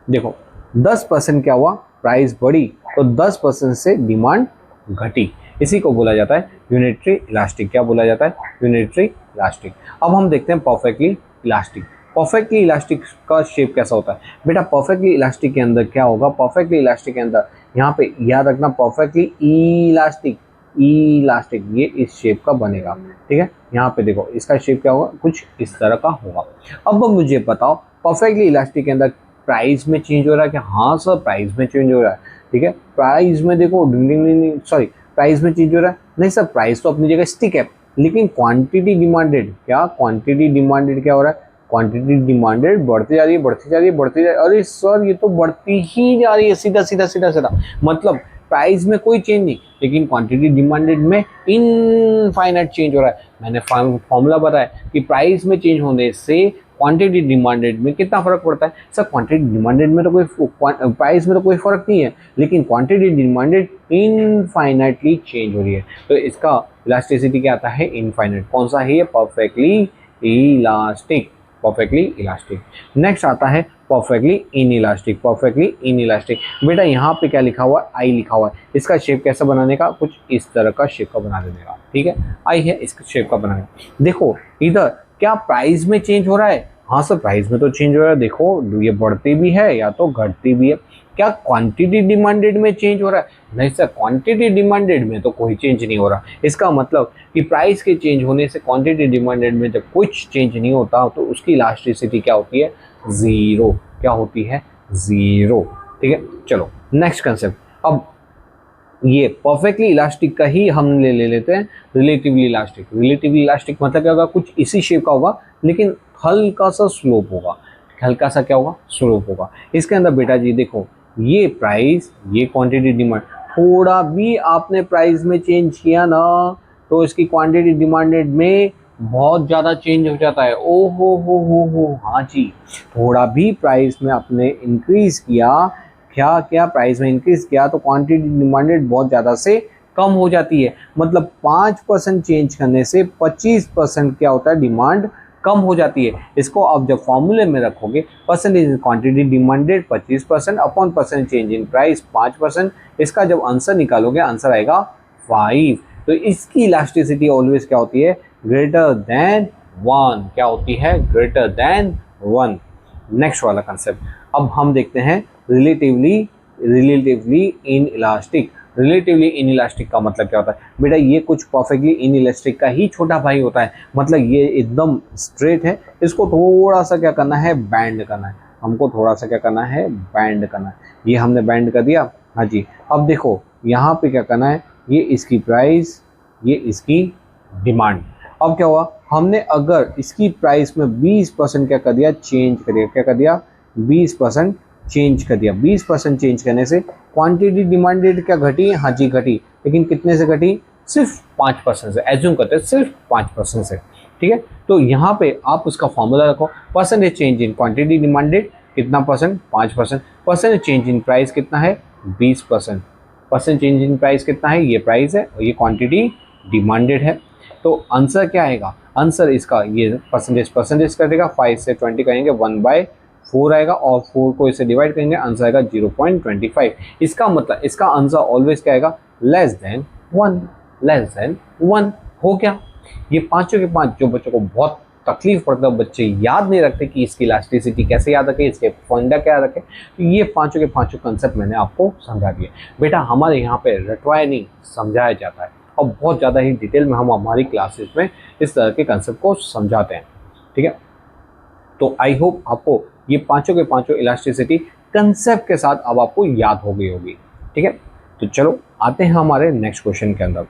A: देखो 10% क्या हुआ, प्राइस बढ़ी तो 10% से डिमांड घटी। इसी को बोला जाता है यूनिटरी इलास्टिक। क्या बोला जाता है, यूनिटरी इलास्टिक। अब हम देखते हैं परफेक्टली इलास्टिक। परफेक्टली इलास्टिक का शेप कैसा होता है बेटा, परफेक्टली इलास्टिक के अंदर क्या होगा, परफेक्टली इलास्टिक के अंदर यहाँ पे याद रखना, परफेक्टली इलास्टिक ये इस शेप का बनेगा। ठीक है? यहाँ पे देखो, इसका शेप क्या होगा, कुछ इस तरह का होगा। अब मुझे बताओ, परफेक्टली इलास्टिक के अंदर प्राइस में चेंज हो रहा है क्या, हाँ सर प्राइस में चेंज हो रहा है। ठीक है? प्राइस में देखो, प्राइस में चेंज हो रहा है, नहीं सर प्राइस तो अपनी जगह स्टिक है, लेकिन क्वांटिटी डिमांडेड क्या, क्वांटिटी डिमांडेड क्या हो रहा है, क्वांटिटी डिमांडेड बढ़ती जा रही है। अरे सर ये तो बढ़ती ही जा रही है, सीधा। मतलब प्राइस में कोई चेंज नहीं, लेकिन क्वांटिटी डिमांडेड में इनफाइनाइट चेंज हो रहा है। मैंने फॉर्मूला बताया कि प्राइस में चेंज होने से क्वांटिटी डिमांडेड में कितना फर्क पड़ता है। सर क्वांटिटी डिमांडेड में तो कोई, प्राइस में तो कोई फर्क नहीं है, लेकिन क्वांटिटी डिमांडेड इनफाइनाइटली चेंज हो रही है, तो इसका इलास्टिसिटी क्या आता है, इनफाइनाइट। कौन सा है ये, परफेक्टली इलास्टिक। नेक्स्ट आता है परफेक्टली इनइलास्टिक। बेटा यहाँ पे क्या लिखा हुआ है, आई लिखा हुआ है। इसका शेप कैसा बनाने का, कुछ इस तरह का शेप का बना देने का। ठीक है, आई है इसका शेप का बनाने का। देखो इधर क्या प्राइस में चेंज हो रहा है, हाँ सर, प्राइस में तो चेंज हो रहा है, देखो ये बढ़ती भी है या तो घटती भी है। क्या क्वांटिटी डिमांडेड में चेंज हो रहा है? नहीं सर, क्वांटिटी डिमांडेड में तो कोई चेंज नहीं हो रहा। इसका मतलब कि प्राइस के चेंज होने से क्वांटिटी डिमांडेड में जब कुछ चेंज नहीं होता तो उसकी इलास्टिसिटी क्या होती है? जीरो। क्या होती है? जीरो। ठीक है, चलो नेक्स्ट कंसेप्ट। अब ये परफेक्टली इलास्टिक का ही हम ले लेते हैं रिलेटिवली इलास्टिक। रिलेटिवली इलास्टिक मतलब क्या होगा? कुछ इसी शेप का होगा लेकिन हल्का सा स्लोप होगा। हल्का सा क्या होगा? स्लोप होगा। इसके अंदर बेटा जी देखो, ये प्राइस, ये क्वांटिटी डिमांड, थोड़ा भी आपने प्राइस में चेंज किया ना तो इसकी क्वांटिटी डिमांडेड में बहुत ज़्यादा चेंज हो जाता है। ओ हो, हाँ जी, थोड़ा भी प्राइस में आपने इंक्रीज किया, क्या क्या प्राइस में इंक्रीज किया तो क्वांटिटी डिमांडेड बहुत ज़्यादा से कम हो जाती है। मतलब 5% चेंज करने से 25% क्या होता है? डिमांड कम हो जाती है। इसको आप जब फॉर्मूले में रखोगे, percentage in quantity demanded 25% upon percent change in price 5%, इसका जब आंसर निकालोगे आंसर आएगा 5। तो इसकी इलास्टिसिटी ऑलवेज क्या होती है? Greater than 1। क्या होती है? Greater than 1। नेक्स्ट वाला कंसेप्ट अब हम देखते हैं relatively in elastic. Relatively in elastic का मतलब क्या होता है? बेटा ये कुछ परफेक्टली इन इलास्टिक का ही छोटा भाई होता है। मतलब ये एकदम स्ट्रेट है, इसको थोड़ा सा क्या करना है? बैंड करना है। हमको थोड़ा सा क्या करना है? बैंड करना है। ये हमने बैंड कर दिया। हाँ जी, अब देखो यहाँ पे क्या करना है? ये इसकी प्राइस, ये इसकी डिमांड। अब क्या हुआ? हमने अगर इसकी प्राइस में 20% क्या कर दिया? चेंज कर दिया। क्या कर दिया? 20% चेंज कर दिया। 20% चेंज करने से क्वांटिटी डिमांडेड क्या घटी? हाँ जी घटी, लेकिन कितने से घटी? सिर्फ 5% से। एज्यूम करते हैं सिर्फ 5% से। ठीक है, तो यहाँ पे आप उसका फॉर्मूला रखो। Percentage change in quantity demanded कितना percent? 5%। Percentage change in price कितना है? 20%। परसेंट चेंज इन प्राइस कितना है? ये प्राइस है और ये क्वांटिटी डिमांडेड है। तो आंसर क्या आएगा? आंसर इसका ये परसेंटेज कर देगा, 5 से 20 करेंगे 1/4 आएगा और 4 को इसे डिवाइड करेंगे, आंसर आएगा 0.25। इसका मतलब इसका आंसर ऑलवेज क्या आएगा? Less than 1। लेस देन 1 हो गया। ये पांचों के पांच जो बच्चों को बहुत तकलीफ पड़ता है, बच्चे याद नहीं रखते कि इसकी इलास्टिसिटी कैसे याद रखें, इसके फंडा क्या रखें, तो ये पांचों के पांचों कंसेप्ट मैंने आपको समझा दिए। बेटा हमारे यहाँ पे रटवाया नहीं, समझाया जाता है और बहुत ज़्यादा ही डिटेल में हम हमारी क्लासेस में इस तरह के कंसेप्ट को समझाते हैं। ठीक है, तो आई होप आपको ये पांचों के पांचों इलास्टिसिटी कंसेप्ट के साथ अब आपको याद हो गई होगी। ठीक है, तो चलो आते हैं हमारे नेक्स्ट क्वेश्चन के अंदर।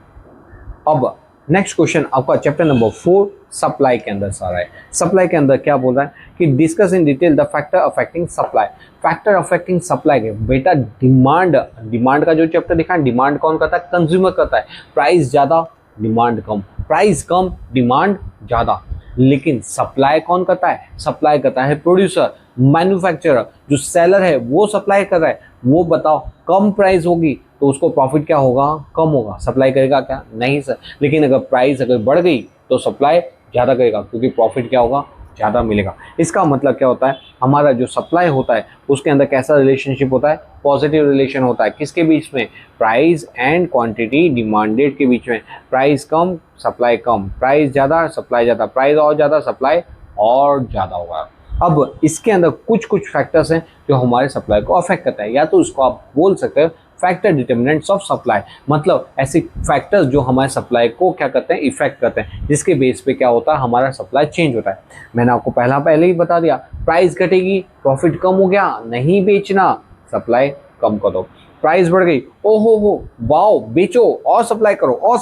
A: अब नेक्स्ट क्वेश्चन आपका चैप्टर नंबर 4 सप्लाई के अंदर आ रहा है। सप्लाई के अंदर क्या बोल रहा है कि discuss in detail the factor affecting supply. Factor affecting supply के बेटा डिमांड का जो चैप्टर दिखा है, डिमांड कौन करता है? कंज्यूमर करता है। प्राइस ज़्यादा डिमांड कम, प्राइस कम डिमांड ज़्यादा। लेकिन सप्लाई कौन करता है? सप्लाई करता है प्रोड्यूसर, मैन्युफैक्चरर। जो सेलर है वो सप्लाई कर रहा है। वो बताओ कम प्राइस होगी तो उसको प्रॉफिट क्या होगा? कम होगा। सप्लाई करेगा क्या? नहीं सर। लेकिन अगर प्राइस अगर बढ़ गई तो सप्लाई ज़्यादा करेगा क्योंकि प्रॉफिट क्या होगा? ज़्यादा मिलेगा। इसका मतलब क्या होता है? हमारा जो सप्लाई होता है उसके अंदर कैसा रिलेशनशिप होता है? पॉजिटिव रिलेशन होता है। किसके बीच में? प्राइस एंड क्वांटिटी डिमांडेड के बीच में। प्राइस कम सप्लाई कम, प्राइस ज़्यादा सप्लाई ज़्यादा, प्राइस और ज़्यादा सप्लाई और ज़्यादा होगा। अब इसके अंदर कुछ फैक्टर्स हैं जो हमारे सप्लाई को अफेक्ट करता है, या तो उसको आप बोल सकते हो फैक्टर डिटर्मिनेंट्स ऑफ सप्लाई। मतलब ऐसे फैक्टर्स जो हमारे सप्लाई को क्या करते हैं? इफेक्ट करते हैं, जिसके बेस पे क्या होता है? हमारा सप्लाई चेंज होता है। मैंने आपको पहले ही बता दिया, प्राइस घटेगी प्रॉफिट कम हो गया, नहीं बेचना, सप्लाई कम कर दो। प्राइस बढ़ गई, ओहो हो वाओ बेचो और सप्लाई करो,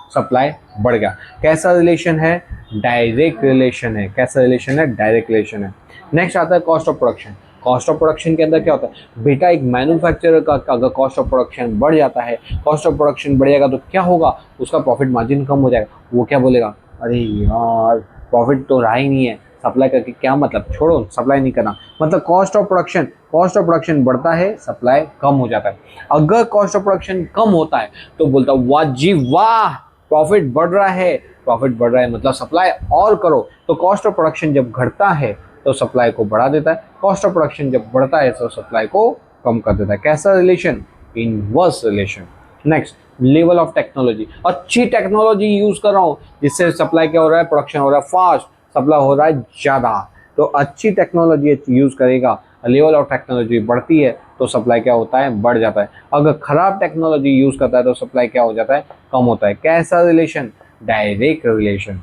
A: सप्लाई बढ़ गया। कैसा रिलेशन है? डायरेक्ट रिलेशन है। कैसा रिलेशन है? डायरेक्ट रिलेशन है। नेक्स्ट आता है cost of production. Cost of production के अंदर क्या होता है? बेटा एक मैन्युफैक्चरर का अगर कॉस्ट ऑफ प्रोडक्शन बढ़ जाता है, कॉस्ट ऑफ प्रोडक्शन बढ़ेगा तो क्या होगा? उसका प्रॉफिट मार्जिन कम हो जाएगा। वो क्या बोलेगा? अरे यार प्रॉफिट तो रहा ही नहीं है, सप्लाई करके क्या मतलब, छोड़ो सप्लाई नहीं करना। मतलब कॉस्ट ऑफ प्रोडक्शन बढ़ता है, सप्लाई कम हो जाता है। अगर कॉस्ट ऑफ प्रोडक्शन कम होता है तो बोलता वाह जी वाह प्रॉफिट बढ़ रहा है, मतलब सप्लाई और करो। तो कॉस्ट ऑफ प्रोडक्शन जब घटता है तो सप्लाई को बढ़ा देता है, कॉस्ट ऑफ प्रोडक्शन जब बढ़ता है तो सप्लाई को कम कर देता है। कैसा relation? Inverse relation. Next level of technology. अच्छी टेक्नोलॉजी यूज कर रहा हूँ जिससे सप्लाई क्या हो रहा है? प्रोडक्शन हो रहा है फास्ट, सप्लाई हो रहा है ज़्यादा। तो अच्छी टेक्नोलॉजी यूज़ करेगा, लेवल ऑफ टेक्नोलॉजी बढ़ती है तो सप्लाई क्या होता है, बढ़ जाता है। अगर खराब टेक्नोलॉजी यूज़ करता है तो सप्लाई क्या हो जाता है, कम होता है। कैसा relation, direct relation.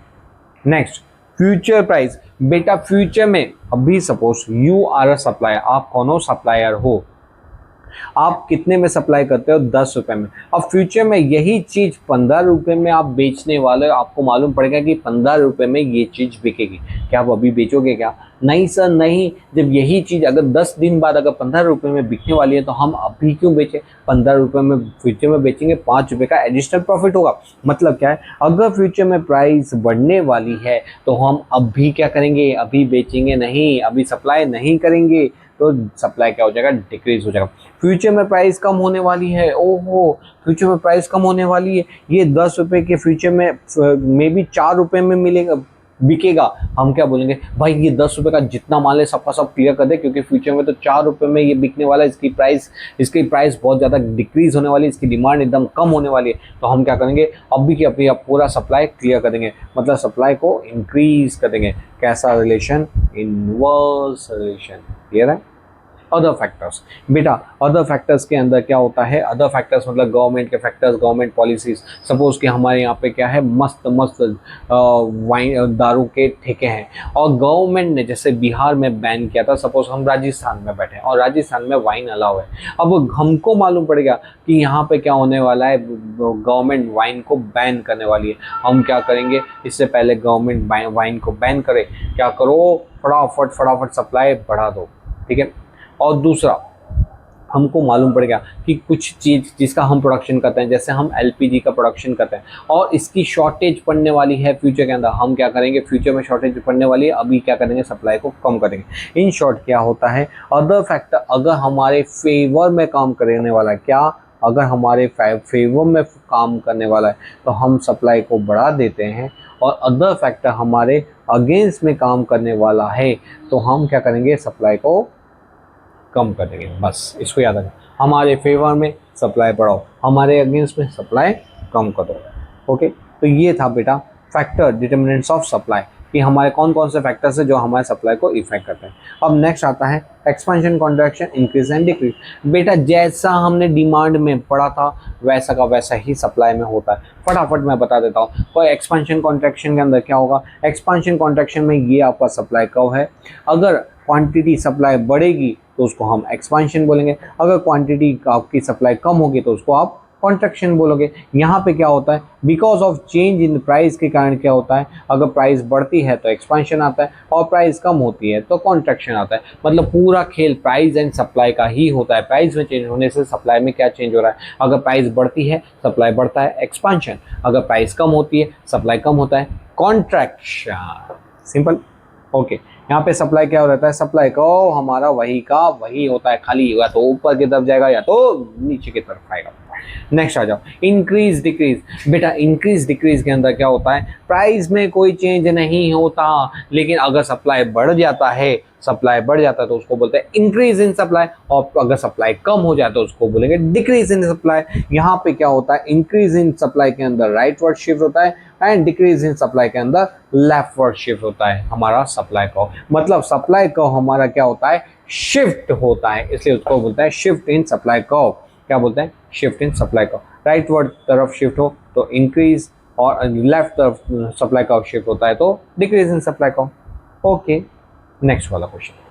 A: Next, future price. बेटा फ्यूचर में अभी suppose you are a supplier, आप कौन हो, सप्लायर हो, आप कितने में सप्लाई करते हो, 10 रुपए में। अब फ्यूचर में यही चीज 15 रुपए में आप बेचने वाले, आपको मालूम पड़ेगा कि 15 रुपए में ये चीज बिकेगी, क्या आप अभी बेचोगे क्या? नहीं सर नहीं। जब यही चीज अगर 10 दिन बाद अगर 15 रुपए में बिकने वाली है तो हम अभी क्यों बेचें? 15 रुपए में फ्यूचर में बेचेंगे, 5 रुपए का एडिशनल प्रॉफिट होगा। मतलब क्या है, अगर फ्यूचर में प्राइस बढ़ने वाली है तो हम अभी क्या करेंगे, अभी बेचेंगे नहीं, अभी सप्लाई नहीं करेंगे, तो सप्लाई क्या हो जाएगा, डिक्रीज हो जाएगा। फ्यूचर में प्राइस कम होने वाली है, ओहो फ्यूचर में प्राइस कम होने वाली है, ये 10 रुपए के फ्यूचर में भी 4 रुपए में मिलेगा, बिकेगा। हम क्या बोलेंगे, भाई ये 10 रुपए का जितना माल है सबका सब क्लियर कर दे, क्योंकि फ्यूचर में तो 4 रुपए में ये बिकने वाला है, इसकी प्राइस बहुत ज़्यादा डिक्रीज होने वाली है, इसकी डिमांड एकदम कम होने वाली है। तो हम क्या करेंगे, अभी की अभी आप पूरा सप्लाई क्लियर कर देंगे, मतलब सप्लाई को इंक्रीज कर देंगे। कैसा रिलेशन, इनवर्स रिलेशन। क्लियर है। अदर फैक्टर्स, बेटा अदर फैक्टर्स के अंदर क्या होता है, अदर फैक्टर्स मतलब गवर्नमेंट के फैक्टर्स, गवर्नमेंट पॉलिसीज। सपोज कि हमारे यहाँ पे क्या है, मस्त मस्त वाइन दारू के ठेके हैं और गवर्नमेंट ने जैसे बिहार में बैन किया था, सपोज हम राजस्थान में बैठे हैं और राजस्थान में वाइन अलाउ है। अब हमको मालूम पड़ेगा कि यहाँ पे क्या होने वाला है, गवर्नमेंट वाइन को बैन करने वाली है। हम क्या करेंगे, इससे पहले गवर्नमेंट वाइन को बैन करे, क्या करो, फटाफट सप्लाई बढ़ा दो। ठीक है। और दूसरा, हमको मालूम पड़ेगा कि कुछ चीज़ जिसका हम प्रोडक्शन करते हैं, जैसे हम एलपीजी का प्रोडक्शन करते हैं और इसकी शॉर्टेज पड़ने वाली है फ्यूचर के अंदर, हम क्या करेंगे, फ्यूचर में शॉर्टेज पड़ने वाली है, अभी क्या करेंगे, सप्लाई को कम करेंगे। इन शॉर्ट क्या होता है, अदर फैक्टर अगर हमारे फेवर में काम करने वाला है, क्या अगर हमारे फेवर में काम करने वाला है तो हम सप्लाई को बढ़ा देते हैं, और अदर फैक्टर हमारे अगेंस्ट में काम करने वाला है तो हम क्या करेंगे, सप्लाई को कम कर देंगे। बस इसको याद रखना, हमारे फेवर में सप्लाई बढ़ाओ, हमारे अगेंस्ट में सप्लाई कम कर दो। ओके, तो ये था बेटा फैक्टर डिटर्मिनेंट्स ऑफ सप्लाई, कि हमारे कौन कौन से फैक्टर्स हैं जो हमारे सप्लाई को इफेक्ट करते हैं। अब नेक्स्ट आता है expansion, contraction, increase and decrease. बेटा जैसा हमने डिमांड में पढ़ा था वैसा का वैसा ही सप्लाई में होता है। फटाफट मैं बता देता हूँ। तो एक्सपेंशन कॉन्ट्रैक्शन के अंदर क्या होगा, एक्सपेंशन कॉन्ट्रैक्शन में ये आपका सप्लाई कर्व है। अगर क्वांटिटी सप्लाई बढ़ेगी तो उसको हम एक्सपेंशन बोलेंगे, अगर क्वांटिटी आपकी सप्लाई कम होगी तो उसको आप कॉन्ट्रैक्शन बोलोगे। यहाँ पे क्या होता है, because of change in price के कारण क्या होता है, अगर प्राइस बढ़ती है तो एक्सपेंशन आता है और प्राइस कम होती है तो कॉन्ट्रैक्शन आता है। मतलब पूरा खेल प्राइस एंड सप्लाई का ही होता है। प्राइस में चेंज होने से सप्लाई में क्या चेंज हो रहा है, अगर प्राइस बढ़ती है सप्लाई बढ़ता है, एक्सपेंशन। अगर प्राइस कम होती है सप्लाई कम होता है, कॉन्ट्रैक्शन। सिंपल। ओके, यहाँ पे सप्लाई क्या हो रहता है, सप्लाई का हमारा वही का वही होता है, खाली या तो ऊपर की तरफ जाएगा या तो नीचे की तरफ आएगा। नेक्स्ट आ जाओ, इंक्रीज डिक्रीज। बेटा इंक्रीज डिक्रीज के अंदर क्या होता है, प्राइस में कोई चेंज नहीं होता, लेकिन अगर सप्लाई बढ़ जाता है तो उसको बोलते हैं इंक्रीज इन सप्लाई, और अगर सप्लाई कम हो जाए तो उसको बोलेंगे डिक्रीज इन सप्लाई। यहाँ पे क्या होता है, इंक्रीज इन सप्लाई के अंदर राइट वर्ड शिफ्ट होता है एंड डिक्रीज इन सप्लाई के अंदर लेफ्ट वर्ड शिफ्ट होता है हमारा सप्लाई कर्व। मतलब सप्लाई कर्व हमारा क्या होता है, शिफ्ट होता है, इसलिए उसको बोलते हैं शिफ्ट इन सप्लाई कर्व। क्या बोलते हैं, shift in supply curve. Right word तरफ शिफ्ट हो तो इंक्रीज, और लेफ्ट तरफ सप्लाई कर्व शिफ्ट होता है तो decrease in supply curve. Okay, next वाला क्वेश्चन।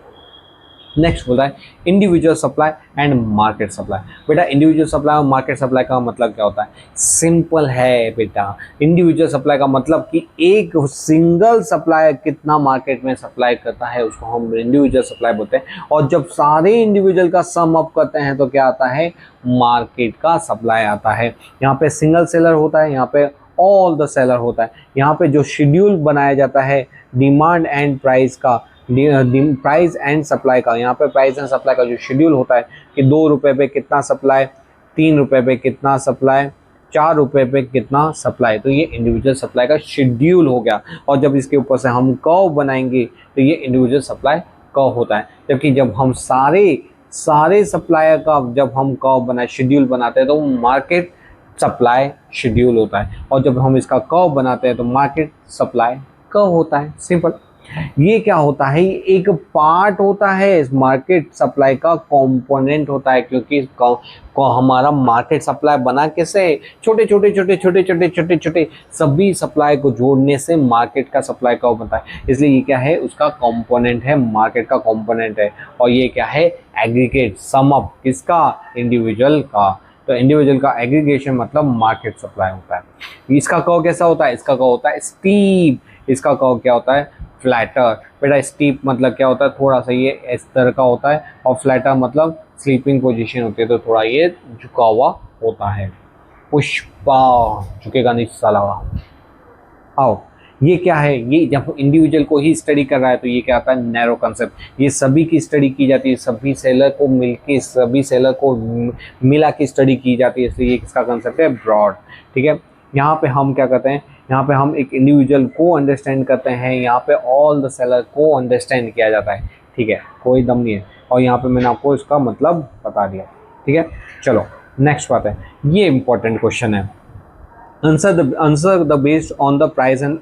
A: नेक्स्ट बोलता है individual supply and market supply. बेटा इंडिविजुअल सप्लाई और मार्केट सप्लाई का मतलब क्या होता है, सिंपल है बेटा। इंडिविजुअल सप्लाई का मतलब कि एक सिंगल सप्लायर कितना मार्केट में सप्लाई करता है उसको हम इंडिविजुअल सप्लाई बोलते हैं, और जब सारे इंडिविजुअल का सम अप करते हैं तो क्या आता है, मार्केट का सप्लाई आता है। यहाँ पे सिंगल सेलर होता है, यहाँ पे ऑल द सेलर होता है। यहाँ पे जो शेड्यूल बनाया जाता है डिमांड एंड प्राइस का, प्राइस एंड सप्लाई का, यहाँ पे प्राइस एंड सप्लाई का जो शेड्यूल होता है कि 2 रुपए पे कितना सप्लाई, 3 रुपए पे कितना सप्लाई, 4 रुपए पे कितना सप्लाई, तो ये इंडिविजुअल सप्लाई का शेड्यूल हो गया। और जब इसके ऊपर से हम कर्व बनाएंगे तो ये इंडिविजुअल सप्लाई कर्व होता है। जबकि जब हम सारे सप्लायर का जब हम कर्व बनाए, शेड्यूल बनाते हैं तो मार्केट सप्लाई शेड्यूल होता है, और जब हम इसका कर्व बनाते हैं तो मार्केट सप्लाई कर्व होता है। सिंपल। ये क्या होता है, ये एक पार्ट होता है इस मार्केट सप्लाई का, कंपोनेंट होता है, क्योंकि हमारा मार्केट सप्लाई बना कैसे, छोटे छोटे छोटे छोटे छोटे छोटे छोटे सभी सप्लाई को जोड़ने से मार्केट का सप्लाई का बनता है, इसलिए ये क्या है, उसका कंपोनेंट है, मार्केट का कंपोनेंट है। और ये क्या है, एग्रीगेट सम अप किसका, इंडिविजुअल का। तो इंडिविजुअल का एग्रीगेशन मतलब मार्केट सप्लाई होता है। इसका कर्व कैसा होता है, इसका कर्व होता है स्टीप, इसका कर्व क्या होता है, फ्लैटर। बेटा स्टीप मतलब क्या होता है, थोड़ा सा ये इस तरह का होता है, और फ्लैटर मतलब स्लीपिंग पोजीशन होती है, तो थोड़ा ये झुका हुआ होता है। पुष्पा झुकेगा नहीं साला। आओ, ये क्या है, ये जब इंडिविजुअल को ही स्टडी कर रहा है तो ये क्या आता है, नैरो कंसेप्ट। ये सभी की स्टडी की जाती है, सभी सेलर को मिलके, सभी सेलर को मिला के स्टडी की जाती है, इसलिए ये किसका कंसेप्ट है, ब्रॉड। ठीक है, यहाँ पे हम क्या करते हैं, यहाँ पे हम एक इंडिविजुअल को अंडरस्टैंड करते हैं, यहाँ पे ऑल द सेलर को अंडरस्टैंड किया जाता है। ठीक है, कोई दम नहीं है, और यहाँ पे मैंने आपको इसका मतलब बता दिया। ठीक है, चलो नेक्स्ट बात है, ये इंपॉर्टेंट क्वेश्चन है। Answer the based on the price and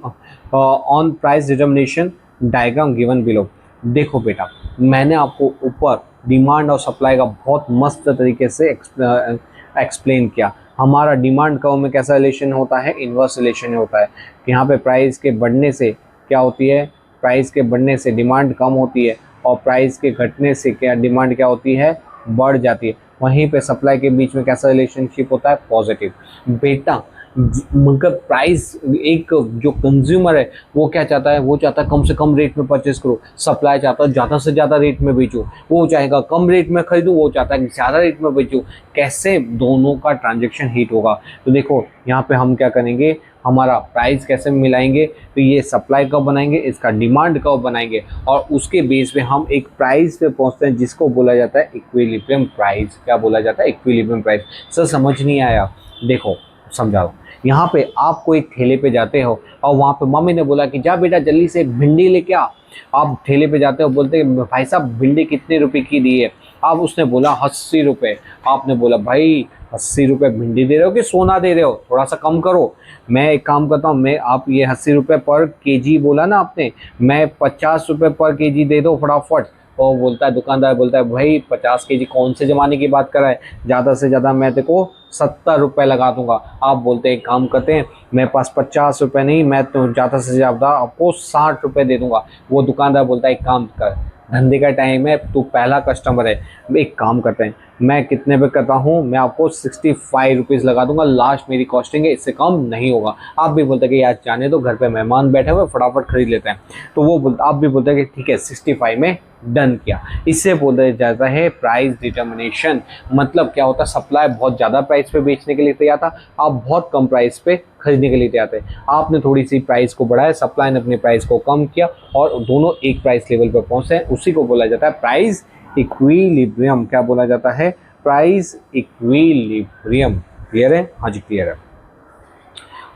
A: on price determination diagram given below। देखो बेटा, मैंने आपको ऊपर डिमांड और सप्लाई का बहुत मस्त तरीके से एक्सप्लेन किया। हमारा डिमांड कर्व में कैसा रिलेशन होता है, इन्वर्स रिलेशन होता है। यहाँ पे प्राइस के बढ़ने से क्या होती है, प्राइस के बढ़ने से डिमांड कम होती है, और प्राइस के घटने से क्या डिमांड क्या होती है, बढ़ जाती है। वहीं पे सप्लाई के बीच में कैसा रिलेशनशिप होता है, पॉजिटिव। बेटा मगर प्राइस, एक जो कंज्यूमर है वो क्या चाहता है, वो चाहता है कम से कम रेट में परचेस करो, सप्लाई चाहता है ज़्यादा से ज़्यादा रेट में बेचो, वो चाहेगा कम रेट में खरीदूँ, वो चाहता है ज़्यादा रेट में बेचो। कैसे दोनों का ट्रांजेक्शन हिट होगा, तो देखो यहाँ पे हम क्या करेंगे, हमारा प्राइस कैसे मिलाएंगे, तो ये सप्लाई कब बनाएंगे, इसका डिमांड कब बनाएंगे, और उसके बेस पे हम एक प्राइस पे पहुंचते हैं जिसको बोला जाता है इक्विलिब्रियम प्राइस। क्या बोला जाता है, इक्विलिब्रियम प्राइस। सर समझ नहीं आया, देखो समझाओ। यहाँ पे आपको एक ठेले पे जाते हो, और वहाँ पे मम्मी ने बोला कि जा बेटा जल्दी से भिंडी लेके आ। आप ठेले पे जाते हो, बोलते हैं भाई साहब भिंडी कितने रुपए की दी है, आप उसने बोला 80 रुपये। आपने बोला भाई 80 रुपये भिंडी दे रहे हो कि सोना दे रहे हो, थोड़ा सा कम करो। मैं एक काम करता हूँ, मैं आप ये 80 रुपये पर केजी बोला ना आपने, मैं 50 रुपये पर केजी दे दो फटाफट। और बोलता है दुकानदार, बोलता है भाई 50 केजी कौन से ज़माने की बात कर रहा है, ज़्यादा से ज़्यादा मैं तेरे को 70 रुपये लगा दूंगा। आप बोलते हैं एक काम करते हैं, मेरे पास 50 रुपये नहीं, मैं तो ज़्यादा से ज़्यादा आपको 60 रुपये दे दूंगा। वो दुकानदार बोलता है एक काम कर, धंधे का टाइम है, तू पहला कस्टमर है, एक काम करते हैं, मैं कितने पे करता हूँ, मैं आपको 65 रुपीज़ लगा दूंगा, लास्ट मेरी कॉस्टिंग है, इससे कम नहीं होगा। आप भी बोलते हैं कि यार जाने दो, घर पे मेहमान बैठे हुए, फटाफट खरीद लेते हैं। तो वो बोलता, आप भी बोलते हैं कि ठीक है 65 में डन किया। इससे बोला जाता है प्राइस डिटर्मिनेशन। मतलब क्या होता है, सप्लाई बहुत ज़्यादा प्राइस पे बेचने के लिए तैयार था, आप बहुत कम प्राइस पे खरीदने के लिए तैयार थे। आपने थोड़ी सी प्राइस को बढ़ाया, सप्लाई ने अपने प्राइस को कम किया, और दोनों एक प्राइस लेवल पर पहुंचे हैं, उसी को बोला जाता है प्राइस इक्विलिब्रियम। क्या बोला जाता है, प्राइस इक्विलिब्रियम। क्लियर है, हाँ जी क्लियर है।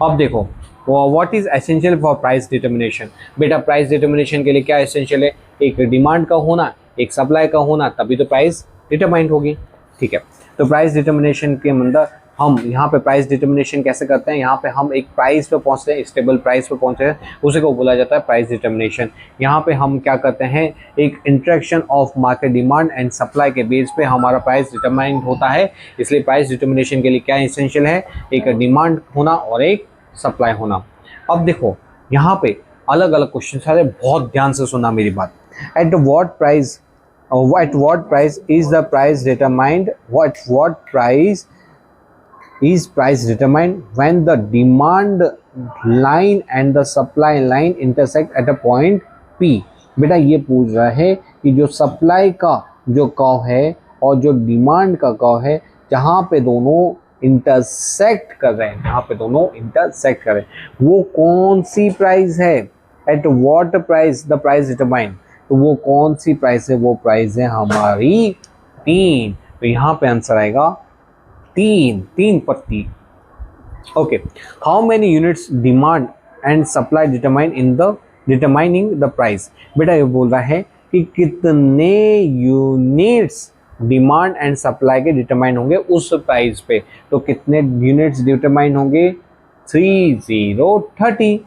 A: अब देखो what is essential for price determination. बेटा प्राइस डिटर्मिनेशन के लिए क्या एसेंशियल है, एक डिमांड का होना, एक सप्लाई का होना, तभी तो प्राइस डिटरमाइंड होगी। ठीक है, तो प्राइस डिटर्मिनेशन के अंदर हम यहाँ पे प्राइस डिटर्मिनेशन कैसे करते हैं, यहाँ पे हम एक प्राइस पे पहुँचते हैं, स्टेबल प्राइस पे पहुँचते हैं, उसी को बोला जाता है प्राइस डिटर्मिनेशन। यहाँ पे हम क्या करते हैं, एक interaction of market demand and supply के बेस पे हमारा प्राइस डिटरमाइंड होता है। इसलिए प्राइस डिटर्मिनेशन के लिए क्या एसेंशियल है, एक डिमांड होना और एक सप्लाई होना। अब देखो यहाँ पे अलग अलग क्वेश्चन सारे, बहुत ध्यान से सुनना मेरी बात। At what price is the price determined, what price is price determined when the demand line and the supply line intersect at a point P। बेटा ये पूछ रहा है कि जो सप्लाई का जो कर्व है और जो डिमांड का कर्व है, जहाँ पे दोनों इंटरसेक्ट कर रहे हैं, जहाँ पे दोनों इंटरसेक्ट कर रहे हैं, वो कौन सी प्राइस है, eight what price the price determined. तो वो कौन सी प्राइस है, वो प्राइस है हमारी 3। तो यहाँ पे आंसर आएगा 3 पत्ती। Okay, how many units demand and supply determining the price. बेटा ये बोल रहा है कि कितने यूनिट्स डिमांड एंड सप्लाई के डिटरमाइन होंगे उस प्राइस पे। तो कितने यूनिट्स डिटरमाइन होंगे, 30 30।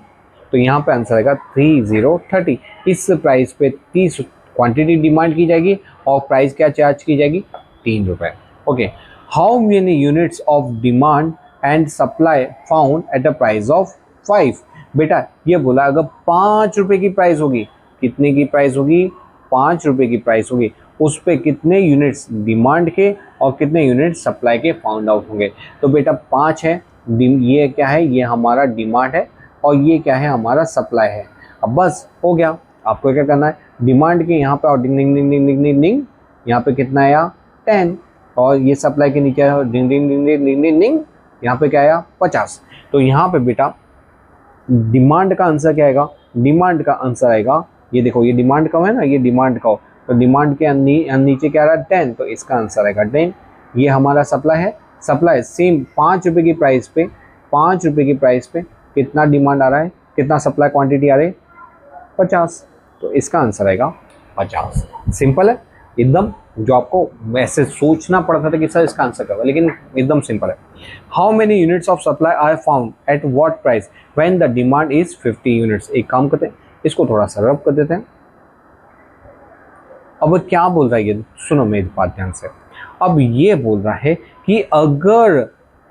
A: तो यहाँ पे आंसर आएगा 3030। इस प्राइस पे 30 क्वांटिटी डिमांड की जाएगी और प्राइस क्या चार्ज की जाएगी, 3 रुपए। Okay, how many units of demand and supply found at a price of 5। बेटा ये बोला अगर 5 रुपए की प्राइस होगी, कितने की प्राइस होगी, 5 रुपए की प्राइस होगी, उस पे कितने यूनिट्स डिमांड के और कितने यूनिट सप्लाई के फाउंड आउट होंगे। तो बेटा 5 है, ये क्या है, ये हमारा डिमांड है और ये क्या है, हमारा सप्लाई है। अब बस हो गया, आपको क्या करना है, डिमांड के यहाँ पे और डिंग डिंग डिंग डिंग डिंग डिंग डिंग, यहाँ पे कितना आया 10, और ये सप्लाई के नीचे डिंग डिंग डिंग डिंग डिंग डिंग डिंग, यहाँ पे क्या आया 50। तो यहाँ पे बेटा डिमांड का आंसर क्या आएगा, डिमांड का आंसर आएगा, ये देखो ये डिमांड का है ना, ये डिमांड का, तो डिमांड के नीचे क्या आ रहा है 10, तो इसका आंसर आएगा 10। ये हमारा सप्लाई है, सप्लाई सेम 5 रुपए की प्राइस पे, 5 रुपए की प्राइस पे कितना डिमांड आ रहा है, कितना सप्लाई क्वांटिटी आ रही है, 50, तो इसका आंसर आएगा 50। सिंपल है एकदम, जो आपको वैसे सोचना पड़ता था कि सर इसका आंसर क्या होगा, लेकिन एकदम सिंपल है। How many units of supply are found at what price when the demand is 50 units. एक काम करते हैं, इसको थोड़ा सा रब कर देते हैं। अब क्या बोल रहा है ये, सुनो मेरी बात ध्यान से। अब ये बोल रहा है कि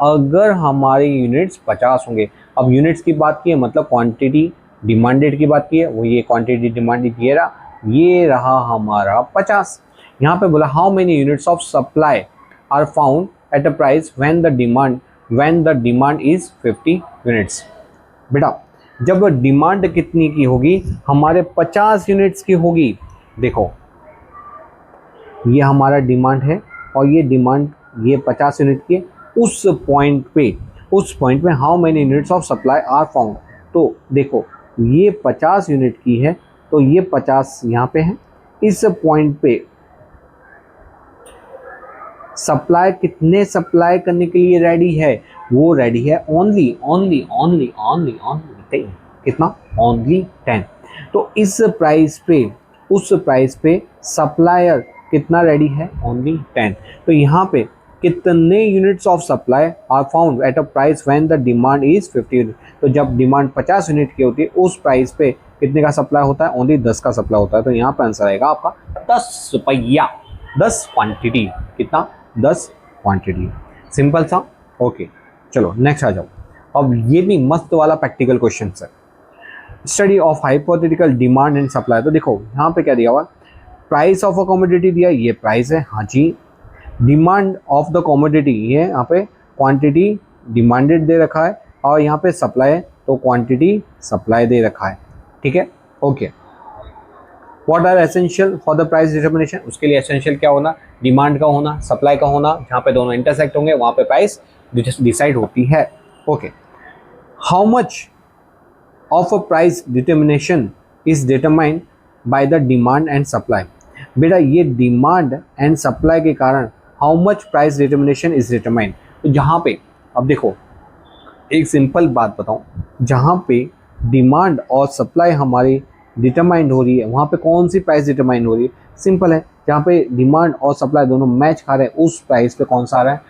A: अगर हमारे यूनिट्स 50 होंगे, अब यूनिट्स की बात की है मतलब क्वांटिटी डिमांडेड की बात की है, वो ये क्वांटिटी डिमांडेड ये रहा हमारा 50। यहाँ पे बोला how many units of supply are found at a price when the demand is 50 units. बेटा जब डिमांड कितनी की होगी, हमारे 50 यूनिट्स की होगी। देखो ये हमारा डिमांड है और ये डिमांड ये 50 यूनिट की है, उस पॉइंट पे how many units of supply are found. तो देखो ये 50 यूनिट की है, तो ये 50 यहाँ पे है, इस पॉइंट पे सप्लाई कितने सप्लाई करने के लिए रेडी है, वो रेडी है ओनली कितना, ओनली 10। तो इस प्राइस पे सप्लायर कितना रेडी है, ओनली 10। तो यहाँ पे कितने units of supply are found at a price when the demand is 50 unit. तो जब डिमांड 50 यूनिट की होती है, उस प्राइस पे कितने का सप्लाई होता है, ओनली 10 का सप्लाई होता है। तो यहाँ पे आंसर आएगा आपका 10 रुपया, 10 क्वांटिटी, कितना, 10 क्वांटिटी। सिंपल सा। ओके चलो नेक्स्ट आ जाओ। अब ये भी मस्त वाला प्रैक्टिकल क्वेश्चन है, study of hypothetical demand and supply. तो देखो यहाँ पे क्या दिया हुआ, प्राइस ऑफ अ कमोडिटी दिया, ये प्राइस है, हाँ जी। डिमांड ऑफ द कमोडिटी, ये यहाँ पे क्वांटिटी डिमांडेड दे रखा है, और यहाँ पे सप्लाई है तो क्वांटिटी सप्लाई दे रखा है, ठीक है। Okay, what are essential for the price determination. उसके लिए एसेंशियल क्या होना, डिमांड का होना, सप्लाई का होना, जहाँ पे दोनों इंटरसेक्ट होंगे वहाँ पे प्राइस डिसाइड होती है। Okay, how much of a price determination is determined by the demand and supply. बेटा ये डिमांड एंड सप्लाई के कारण how much price determination is determined. तो जहाँ पे, अब देखो एक सिंपल बात बताऊँ, जहाँ पे डिमांड और सप्लाई हमारी डिटरमाइंड हो रही है, वहाँ पे कौन सी प्राइस डिटरमाइंड हो रही है, सिंपल है, जहाँ पे डिमांड और सप्लाई दोनों मैच खा रहे हैं, उस प्राइस पे कौन सा आ रहा है,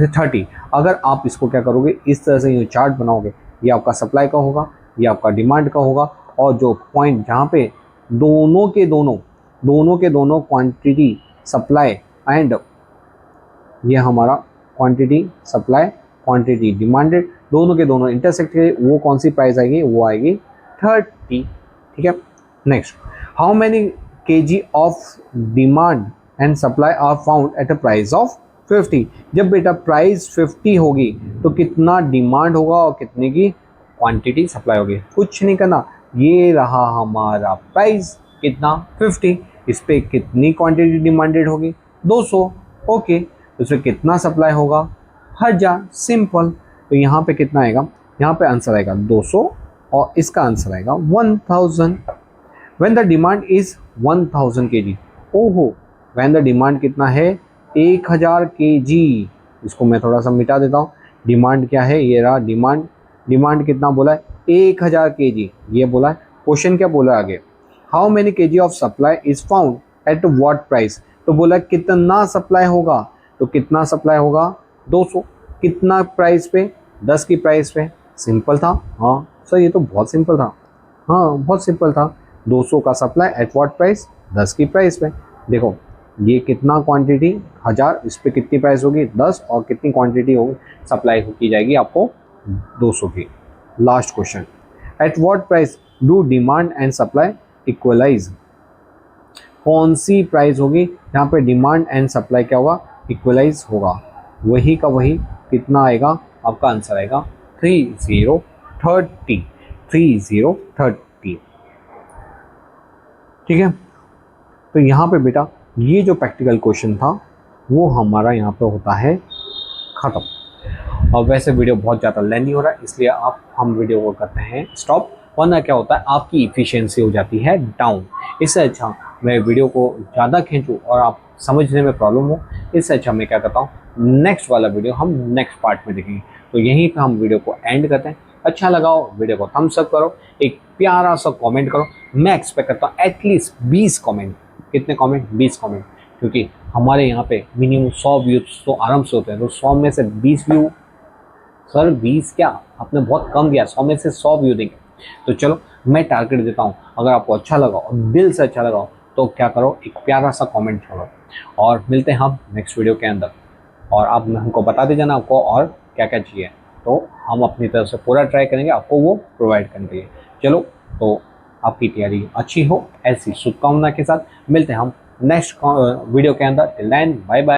A: 30। अगर आप इसको क्या करोगे, इस तरह से ये चार्ट बनाओगे, ये आपका सप्लाई का होगा, ये आपका डिमांड का होगा, और जो पॉइंट जहाँ पे दोनों के दोनों क्वांटिटी सप्लाई एंड ये हमारा क्वांटिटी सप्लाई क्वांटिटी डिमांडेड दोनों के दोनों इंटरसेक्ट है, वो कौन सी प्राइस आएगी, वो आएगी 30, ठीक है। Next, how many KG of demand and supply are found at a price of 50। जब बेटा प्राइस 50 होगी तो कितना डिमांड होगा और कितने की क्वांटिटी सप्लाई होगी, कुछ नहीं करना, ये रहा हमारा प्राइस कितना 50, इस पे कितनी क्वांटिटी डिमांडेड होगी 200, ओके, तो इसमें कितना सप्लाई होगा 1000, सिंपल। तो यहाँ पे कितना आएगा, यहाँ पे आंसर आएगा 200 और इसका आंसर आएगा 1000। When the demand is 1000 kg, ओहो व्हेन द डिमांड कितना है 1000 kg, इसको मैं थोड़ा सा मिटा देता हूँ। डिमांड क्या है, ये रहा डिमांड कितना बोला है 1000 kg, ये बोला है। क्वेश्चन क्या बोला आगे, how many kg of supply is found at what price. तो बोला कितना सप्लाई होगा, तो कितना सप्लाई होगा 200, कितना प्राइस पे 10 की प्राइस पे, सिंपल था, हाँ सर ये तो बहुत सिंपल था। हाँ बहुत सिंपल था, 200 का सप्लाई एट व्हाट प्राइस, 10 की प्राइस पे। देखो ये कितना क्वांटिटी 1000, इस पे कितनी प्राइस होगी 10, और कितनी क्वांटिटी होगी सप्लाई की जाएगी आपको 200 की। Last question, at what price do demand and supply equalise. कौन सी प्राइस होगी यहाँ पे डिमांड एंड सप्लाई क्या होगा, इक्वलाइज होगा, वही का वही कितना आएगा, आपका आंसर आएगा 3030, 3030। ठीक है, तो यहाँ पे बेटा ये जो प्रैक्टिकल क्वेश्चन था वो हमारा यहाँ पे होता है ख़त्म। और वैसे वीडियो बहुत ज़्यादा लेंथी हो रहा है, इसलिए हम वीडियो को करते हैं स्टॉप, वरना क्या होता है आपकी इफ़िशियंसी हो जाती है डाउन। इससे अच्छा मैं वीडियो को ज़्यादा खींचूँ और आप समझने में प्रॉब्लम हो, इससे अच्छा मैं क्या करता हूँ नेक्स्ट वाला वीडियो हम नेक्स्ट पार्ट में देखेंगे। तो यहीं पे हम वीडियो को एंड करते हैं। अच्छा लगा हो वीडियो को थम्स अप करो, एक प्यारा सा कमेंट करो। मैं एक्सपेक्ट करता हूँ एटलीस्ट 20 कमेंट। कितने कमेंट, 20 कमेंट, क्योंकि हमारे यहाँ पे मिनिमम 100 व्यूज तो आराम से होते हैं। तो 100 में से 20 व्यू, सर 20 क्या, आपने बहुत कम दिया, 100 में से 100 व्यू देंगे। तो चलो मैं टारगेट देता हूँ, अगर आपको अच्छा लगा और दिल से अच्छा लगा तो क्या करो, एक प्यारा सा कमेंट छोड़ो। और मिलते हैं हम नेक्स्ट वीडियो के अंदर, और आप हमको बता दीजिए ना आपको और क्या क्या चाहिए, तो हम अपनी तरफ से पूरा ट्राई करेंगे आपको वो प्रोवाइड करने के लिए। चलो, तो आपकी तैयारी अच्छी हो, ऐसी शुभकामना के साथ मिलते हैं हम नेक्स्ट वीडियो के अंदर। Till then bye bye.